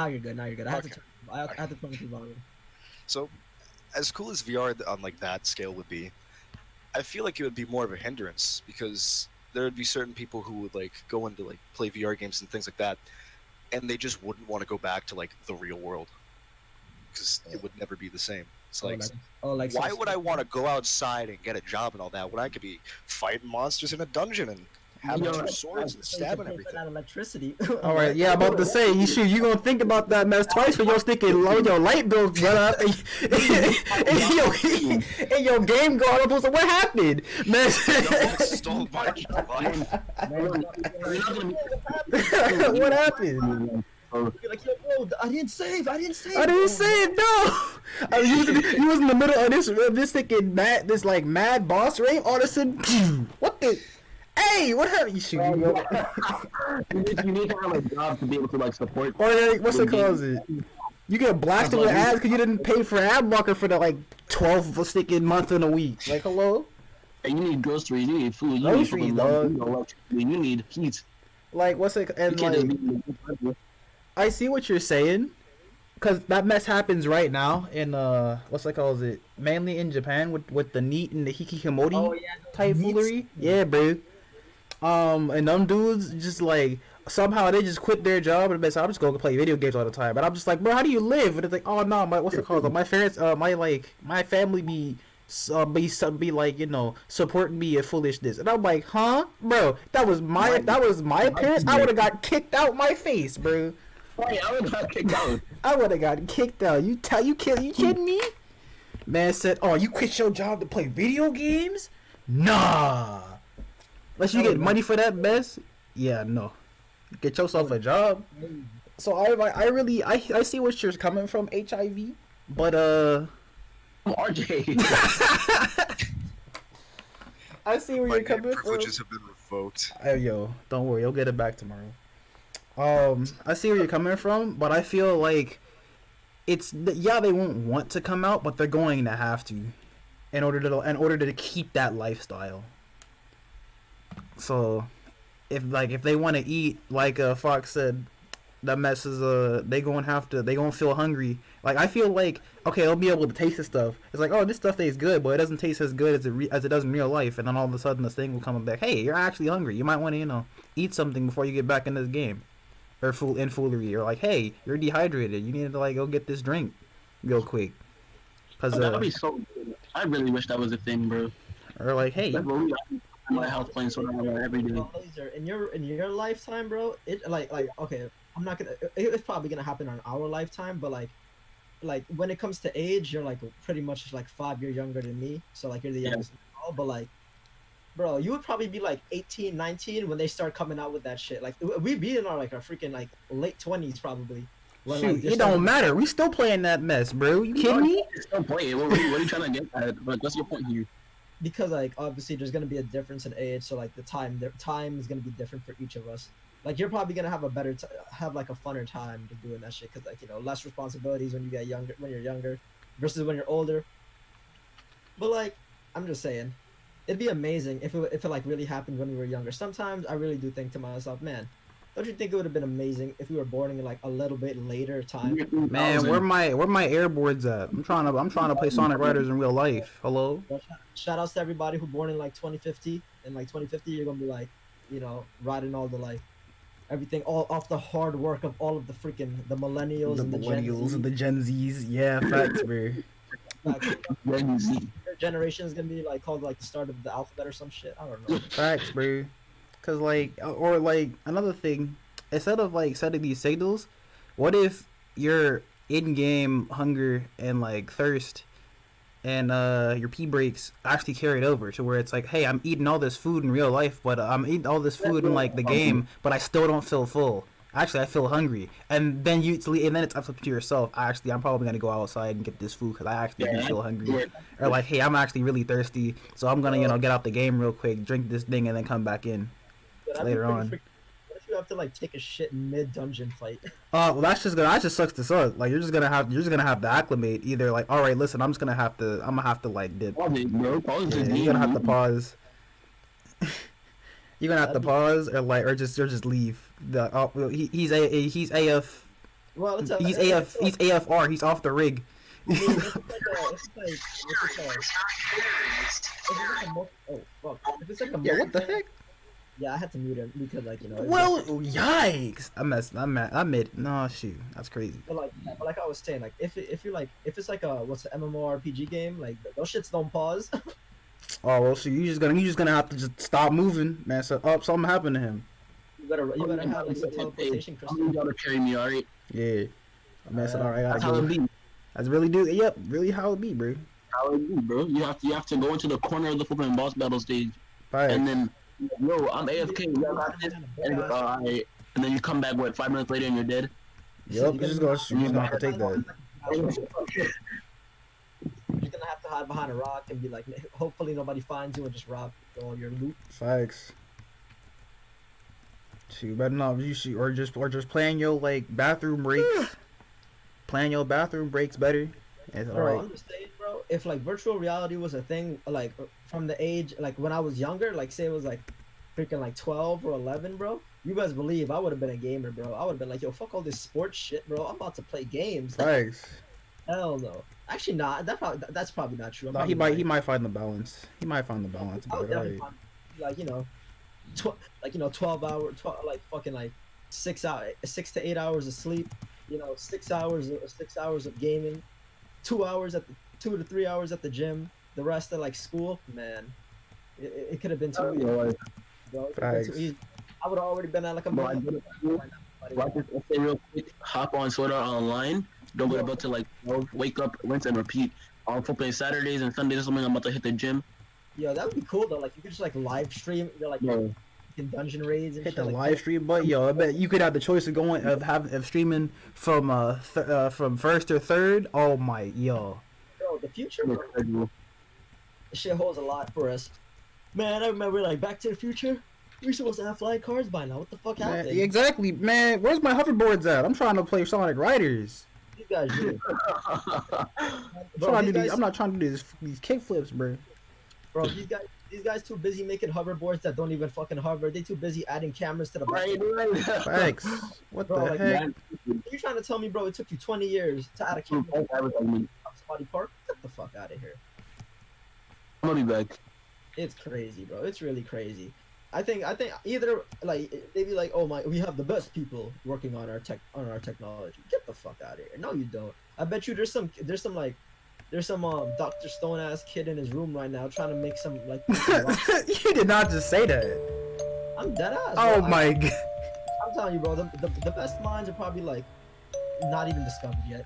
you're good. I have Okay. I have to turn the volume. So, as cool as VR on like that scale would be, I feel like it would be more of a hindrance because there would be certain people who would like go into like play VR games and things like that, and they just wouldn't want to go back to like the real world because it would never be the same. It's like, why would I want to go outside and get a job and all that when I could be fighting monsters in a dungeon and having two swords and stabbing everything? That electricity. All right, yeah, I'm about to say, you gonna think about that mess twice when your sticking low, your light bills run up, and your game go up. So what happened, man? Stole my life. What happened? You're like, yo, bro, I didn't save. I didn't say it. No, you was in the middle of this thinking this like mad boss race. All of a sudden, what the? Hey, what happened? You shoot. You need to have a job to be able to like support. Or what's it called? You get blasted with ads because you didn't pay for ad blocker for the like 12 sticking month in a week. Like, hello. And you need groceries. You need food. You Groceries, need dog. You need heat. Like, what's it? And You can't like, just I see what you're saying, cause that mess happens right now in what's it called? Is it mainly in Japan with the NEET and the hikikomori type foolery? Yeah, bro. And them dudes just like somehow they just quit their job and I'm just gonna play video games all the time. But I'm just like, bro, how do you live? And it's like, oh no, my what's it called? My parents, my family be like, you know, supporting me in foolishness, and I'm like, huh, bro? That was my parents. I would have got kicked out my face, bro. Wait, I would have got kicked out. I would have gotten kicked out. You kidding me? Man said, oh, you quit your job to play video games? Nah. Unless you get money for that mess. Yeah, no. Get yourself a job. So I see where you're coming from, HIV. But RJ. I see where My you're coming from. privileges have been revoked. Yo, don't worry, you'll get it back tomorrow. I see where you're coming from, but I feel like they won't want to come out, but they're going to have to, in order to keep that lifestyle. So, if they want to eat, like Fox said, that messes they gonna feel hungry. Like I feel like okay, they'll be able to taste this stuff. It's like, oh, this stuff tastes good, but it doesn't taste as good as it does in real life. And then all of a sudden, this thing will come back. Hey, you're actually hungry. You might want to eat something before you get back in this game. Or foolery, or like, hey, you're dehydrated. You need to like go get this drink, real quick. Cause That'd be so good. I really wish that was a thing, bro. Or like, hey, Like, when we got my house playing Soda every day. In your lifetime, bro, it like okay, I'm not gonna. It's probably gonna happen on our lifetime, but like when it comes to age, you're like pretty much like 5 years younger than me. So like you're the youngest. But like, bro, you would probably be like 18, 19 when they start coming out with that shit. Like we'd be in our freaking like late 20s probably. When, shoot, it don't matter. We still playing that mess, bro. You kidding me? Still play it. What are you trying to get at? But what's your point here? Because like obviously there's gonna be a difference in age, so like the time is gonna be different for each of us. Like you're probably gonna have a better have like a funner time to doing that shit because like less responsibilities when you're younger versus when you're older. But like I'm just saying, it'd be amazing if it like really happened when we were younger. Sometimes I really do think to myself, man, don't you think it would have been amazing if we were born in like a little bit later time? Man, where my airboards at? I'm trying to play Sonic Riders in real life. Hello. Well, shout outs to everybody who born in like 2050. In like 2050, you're gonna be like, riding all the like everything all off the hard work of all of the freaking the millennials The and the millennials and Gen the Gen Zs. Yeah, facts, bro. Z. Their generation is gonna be like called like the start of the alphabet or some shit. I don't know. Facts, bro. Cause like, or like another thing, instead of like setting these signals, what if your in-game hunger and like thirst and your pee breaks actually carried over to where it's like, hey, I'm eating all this food in real life, but I'm eating all this food in like the game, but I still don't feel full. Actually, I feel hungry, and then it's up to yourself. I'm probably gonna go outside and get this food because I actually do feel hungry. Or like, hey, I'm actually really thirsty, so I'm gonna get out the game real quick, drink this thing, and then come back in later on. What if you have to like take a shit mid dungeon fight? Well, that just sucks to suck. Like you're just gonna have to acclimate. Either like, all right, listen, I'm gonna have to like dip. Pause it, bro. Pause Yeah, it. you're gonna have to pause. You're gonna have to pause or just leave. He's AF. Well, it's He's AFR. He's off the rig. Oh fuck! If it's like a Yeah, what the heck? Yeah, I had to mute him because like Well, yikes! I made no shoot. That's crazy. But like I was saying, like if it's like a what's the MMORPG game, like those shits don't pause. Oh well, so you just gonna have to just stop moving, man. So something happened to him. You better have like some teleportation crystal. You gotta carry me, alright? Yeah. Man said, all right, I That's gotta how go. it be. That's really do. Yep, really how it be, bro. How it be, bro. You have to go into the corner of the flipping boss battle stage, Right. and then yo, I'm AFK. Y'all got this. And then you come back 5 minutes later and you're dead. Yep, you're just gonna have to take that. You're just gonna have to hide behind a rock and be like, hopefully nobody finds you and just rob all your loot. Facts. Shoot, better not you shoot or just playing your like bathroom breaks. Playing your bathroom breaks better. It's Bro, alright. I'm just saying, bro. If like virtual reality was a thing, like from the age, like when I was younger, like say it was like freaking like 12 or 11, bro. You guys believe I would have been a gamer, bro. I would have been like, yo, fuck all this sports shit, bro. I'm about to play games. Facts. Hell no. Actually, not. That's probably not true. No, he might find the balance. He might find the balance. I would But definitely find, like 12 hour, like fucking like 6 to 8 hours of sleep. 6 hours of gaming, 2 to 3 hours at the gym. The rest of like school, man. It could have been too easy. Bro, it could've been too easy. I would have already been at like a Bro, I just say real quick, hop on Sword Art Online. Don't go about to like wake up, rinse and repeat. On football Saturdays and Sundays or something, I'm about to hit the gym. Yo, that would be cool though. Like you could just like live stream, in dungeon raids and hit shit. the like live stream, but yo, I bet you could have the choice of streaming from first or third. Oh my, yo. Bro, the future, bro. This shit holds a lot for us. Man, I remember like Back to the Future. We're supposed to have flying cars by now. What the fuck happened? Man, exactly, man. Where's my hoverboards at? I'm trying to play Sonic Riders. These guys do. I'm not trying to do these kick flips, bro. Bro, these guys too busy making hoverboards that don't even fucking hover. They too busy adding cameras to the back. Thanks. What Bro, the like, heck? You trying to tell me, bro, it took you 20 years to add a camera to somebody park? Get the fuck out of here. I'm gonna be back. It's crazy, bro. It's really crazy. I think either like they be like, oh my, we have the best people working on our technology. Get the fuck out of here. No, you don't. I bet you there's some Dr. Stone ass kid in his room right now trying to make some like. You did not just say that. I'm dead ass. Oh my god. I'm telling you, bro. The best minds are probably like not even discovered yet.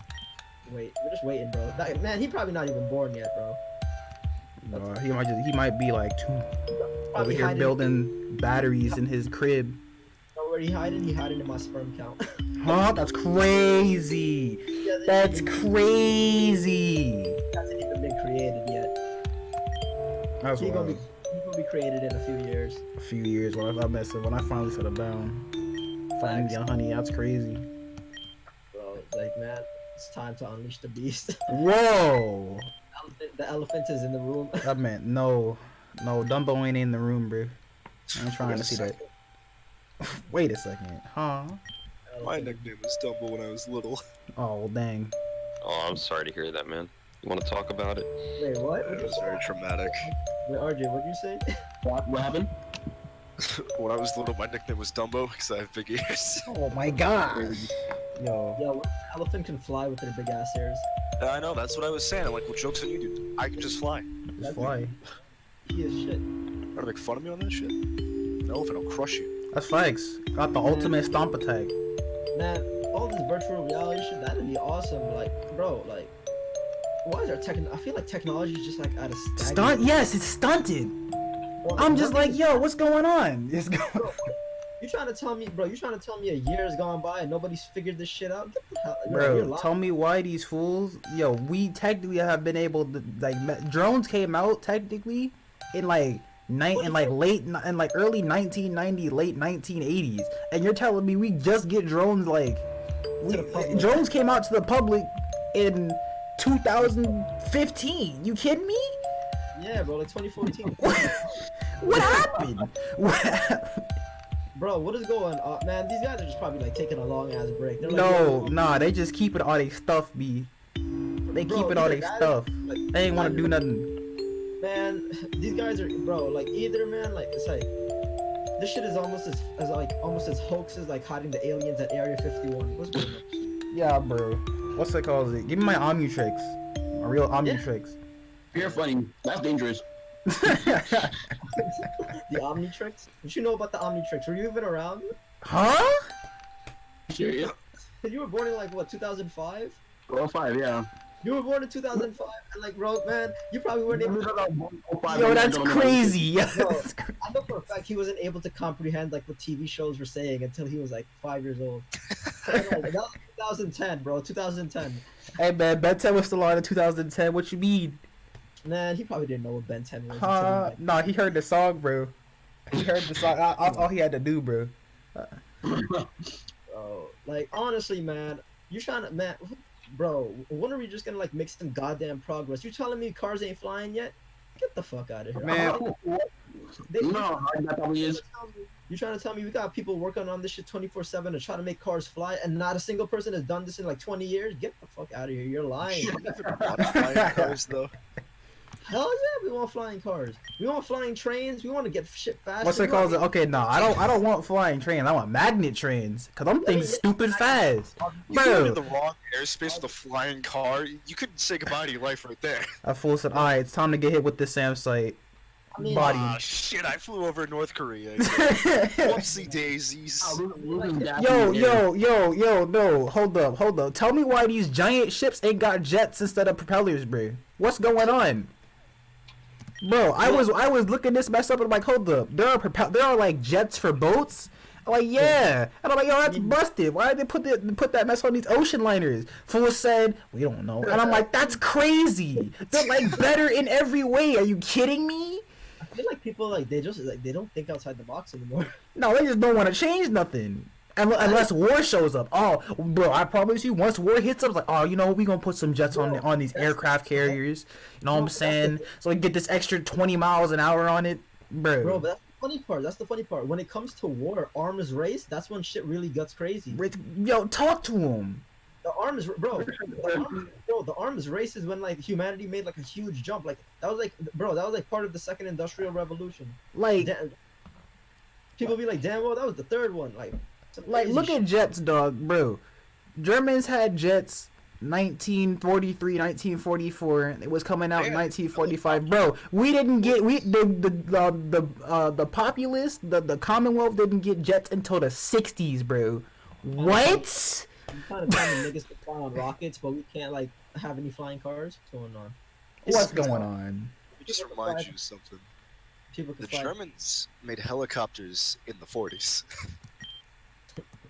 Wait, we're just waiting, bro. Man, he probably not even born yet, bro. No, he might be like over here building batteries in his crib. Know where he hiding? He hiding in my sperm count. Huh? That's crazy. That's crazy. He hasn't even been created yet. That's He's wild. gonna be created in a few years. A few years when I finally settle down. Finally get honey. That's crazy. Bro, like man, it's time to unleash the beast. Whoa. The elephant is in the room. That meant no, Dumbo ain't in the room, bro. I ain't trying to see that. Wait a second, huh? My nickname was Dumbo when I was little. Oh dang. Oh, I'm sorry to hear that, man. You want to talk about it? Wait, what? It was very traumatic. Wait, RJ, what'd you say? What happened? When I was little, my nickname was Dumbo because I have big ears. Oh my gosh. Yo. Yo, what elephant can fly with their big ass ears? I know, that's what I was saying. I'm like, what joke's on you, dude? I can just fly. Just fly. He is shit. Trying to make fun of me on that shit? An elephant will crush you. That's facts. Got the ultimate stomp attack. Man, all this virtual reality shit, that'd be awesome. Like, bro, like, why is our I feel like technology is just like at a stagnant. Yes, it's stunted. Bro, I'm just nothing like, is- yo, what's going on? It's going. Bro, you trying to tell me, bro? You trying to tell me a year has gone by and nobody's figured this shit out? Get the hell, you're Bro, lying. tell me why these fools. Yo, we technically have been able to drones came out technically in like early 1990, late 1980s, and you're telling me we just get drones drones came out to the public in 2015. You kidding me? Yeah, bro, like 2014. What happened? What happened? Bro, what is going on? Man, these guys are just probably like taking a long ass break. They're like, No, yo, nah, they just keep it all they stuff, B. They bro, keep it all either they that- stuff. like, They ain't want to do nothing. Man, these guys are, bro, like either, man, like it's like this shit is almost as hoax as like hiding the aliens at Area 51. What's going on? Yeah, bro. What's it called? Give me my Omnitrix. My real Omnitrix. You're funny. That's dangerous. The Omnitrix? What you know about the Omnitrix? Were you even around? Huh? Serious? You were born in like what, 2005? 5, yeah. You were born in 2005, and like, bro, man, you probably weren't able to. Yo, that's crazy. Bro, I know for a fact he wasn't able to comprehend like what TV shows were saying until he was like 5 years old. That was 2010, bro. 2010. Hey man, Ben 10 was still on in 2010. What you mean? Man, he probably didn't know what Ben 10 was. Until he, like, Nah, he heard the song, bro. He heard the song. That's all he had to do, bro. bro, like honestly, man, you trying to, man, bro, when are we just gonna like make some goddamn progress? You telling me cars ain't flying yet? Get the fuck out of here, Man. You know how hard that probably is? You trying to tell me we got people working on this shit 24/7 to try to make cars fly, and not a single person has done this in like 20 years? Get the fuck out of here! You're lying. Flying cars, though. Hell yeah, we want flying cars. We want flying trains. We want to get shit fast. What's it called? Okay, no, I don't want flying trains. I want magnet trains. Cause them things stupid fast. You go into Bro, the wrong airspace with a flying car, you could say goodbye to your life right there. that fool said, "Alright, it's time to get hit with this SAM site." I mean, Body. Ah, shit, I flew over North Korea. Whoopsie daisies. Yo, no, hold up. Tell me why these giant ships ain't got jets instead of propellers, bro. What's going on? Bro, I was looking this mess up and I'm like, hold up. There are like jets for boats? I'm like, yeah. And I'm like, yo, that's busted. Why did they put that mess on these ocean liners? Fool said, we don't know. And I'm like, that's crazy. They're like better in every way. Are you kidding me? I feel like people like they don't think outside the box anymore. No, they just don't want to change nothing. Unless war shows up. Oh, bro, I promise you, once war hits up, it's like, oh, you know, we gonna put some jets on these aircraft carriers. You know what I'm saying? So we get this extra 20 miles an hour on it, bro. Bro, but that's the funny part. That's the funny part. When it comes to war, arms race, that's when shit really gets crazy. Yo, talk to him. The arms, bro. The arms race is when like humanity made like a huge jump. Like that was like part of the second industrial revolution. Like, People be like, damn, well, that was the third one. Like look at jets, dog, bro. Germans had jets 1943, 1944. It was coming out in 1945, bro. We didn't get the populace, the Commonwealth didn't get jets until the 60s, bro. What? I'm trying to tell the niggas to fly on rockets, but we can't like have any flying cars. What's going on? What's going on? Let me just remind you of something. People can The fly. Germans made helicopters in the 40s.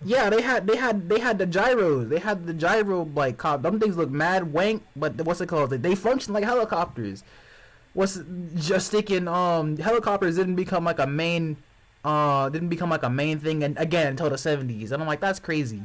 Yeah, they had the gyros. They had the gyro like cop. Them things look mad wank, but what's it called? They function like helicopters. What's just thinking? Helicopters didn't become like a main thing, and again until the 70s. And I'm like, that's crazy.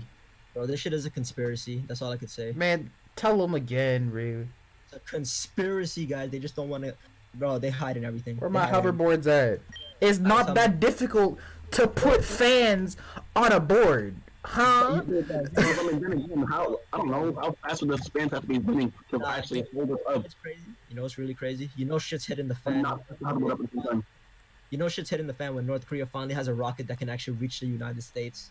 Bro, this shit is a conspiracy. That's all I could say. Man, tell them again, bro. It's a conspiracy, guys. They just don't want to. Bro, they hide in everything. Where They my hide in- hoverboards at? It's not that difficult to put fans on a board, huh? I mean, then again, how I don't know how fast would the fans have to be winning to Nah, actually hold it up it's crazy. You know what's really crazy? You know shit's hitting the and fan. not hold it up at the same time. You know shit's hitting the fan when North Korea finally has a rocket that can actually reach the United States,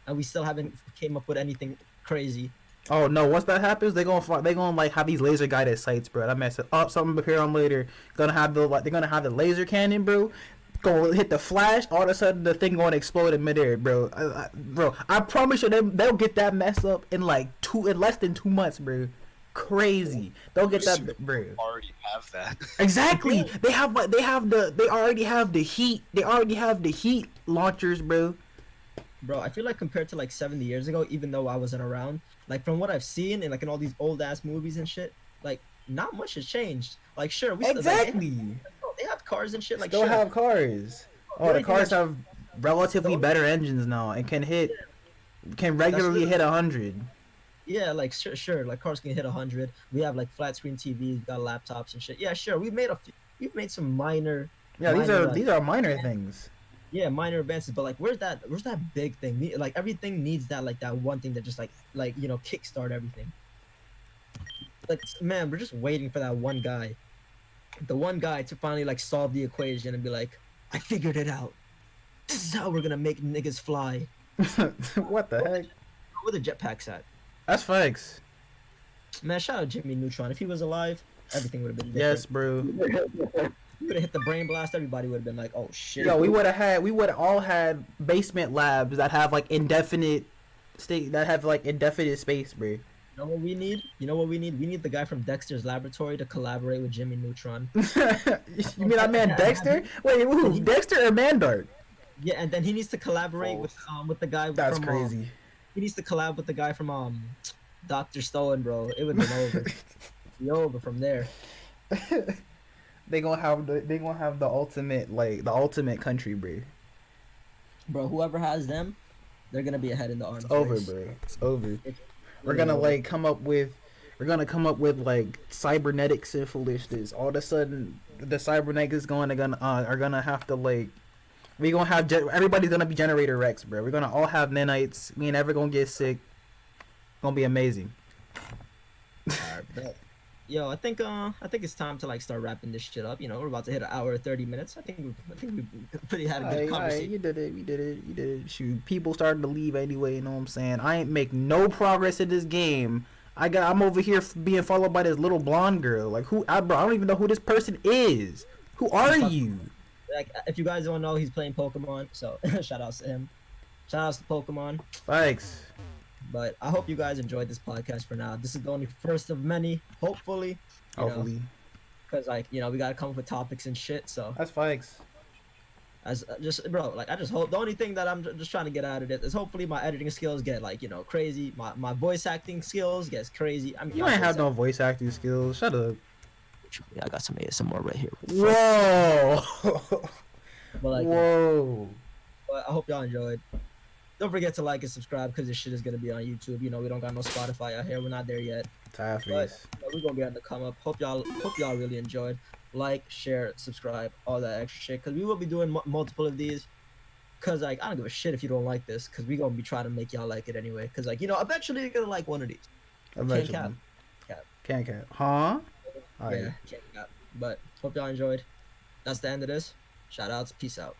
and we still haven't came up with anything crazy. Oh no! Once that happens, they gonna like have these laser guided sights, bro. That mess up. Something appear on later. Gonna have they're gonna have the laser cannon, bro. Gonna hit the flash. All of a sudden, the thing gonna explode in midair, bro. Bro, I promise you, they'll get that mess up in less than 2 months, bro. Crazy. They'll get that, bro. Already have that. Exactly. They already have the heat. They already have the heat launchers, bro. Bro, I feel like compared to like 70 years ago, even though I wasn't around, like from what I've seen and like in all these old ass movies and shit, like not much has changed. Like sure, we still Exactly. they have cars and shit. Like Still sure. have cars. Oh, the only thing cars that's- have relatively better engines now and can regularly hit 100. Yeah, like sure, like cars can hit 100. We have like flat screen TVs, we got laptops and shit. Yeah, sure, we've made some minor. Yeah, minor, these are minor things. Yeah, minor advances, but like where's that big thing? Like everything needs that one thing that just like kickstart everything. Like man, we're just waiting for that one guy. The one guy to finally like solve the equation and be like, I figured it out. This is how we're gonna make niggas fly. What the heck? Where the jetpacks at? That's facts. Man, shout out Jimmy Neutron. If he was alive, everything would have been Yes, different. bro. He would have hit the brain blast. Everybody would have been like, "Oh shit!" Yo, we would have all had basement labs that have like indefinite space, bro. You know what we need? You know what we need? We need the guy from Dexter's Laboratory to collaborate with Jimmy Neutron. You mean that man Dexter? Wait, who? Dexter or Mandark? Yeah, and then he needs to collaborate with the guy. That's from, crazy. He needs to collab with the guy from Dr. Stone, bro. It would be over. Be over from there. They gonna have the ultimate country, bro. Bro, whoever has them, they're gonna be ahead in the arms. It's over, race. bro. It's over. It's We're gonna come up with like cybernetics and foolishness. All of a sudden, the cybernetics are gonna have to like. We gonna have everybody's gonna be generator wrecks, bro. We're gonna all have nanites. We ain't ever gonna get sick. Gonna be amazing. Alright, bet. Yo, I think it's time to like start wrapping this shit up. You know, we're about to hit an hour 30 minutes. I think we pretty had a good conversation. You did it. Shoot, people started to leave anyway. You know what I'm saying? I ain't make no progress in this game. I'm over here being followed by this little blonde girl. Like bro, I don't even know who this person is. Who are you? Like, if you guys don't know, he's playing Pokemon. So shout outs to him. Shout outs to Pokemon. Thanks. But I hope you guys enjoyed this podcast for now. This is the only first of many, hopefully. Hopefully. Because, like, you know, we got to come up with topics and shit. So, That's thanks. as just, bro, like, I just hope the only thing that I'm just trying to get out of it is hopefully my editing skills get, like, you know, crazy. My voice acting skills gets crazy. I mean, You ain't have no voice acting skills. Shut up. I got some ASMR right here. Whoa. But, like, Whoa. but I hope y'all enjoyed. Don't forget to like and subscribe because this shit is gonna be on YouTube. You know, we don't got no Spotify out here. We're not there yet. Tire But face. we're gonna be on the come up. Hope y'all really enjoyed. Like, share, subscribe, all that extra shit. Cause we will be doing multiple of these. Cause like I don't give a shit if you don't like this. Cause we gonna be trying to make y'all like it anyway. Cause like you know, eventually you're gonna like one of these. Eventually. Can't cap. Can't cap. Huh? Yeah, can't cap. But hope y'all enjoyed. That's the end of this. Shout outs. Peace out.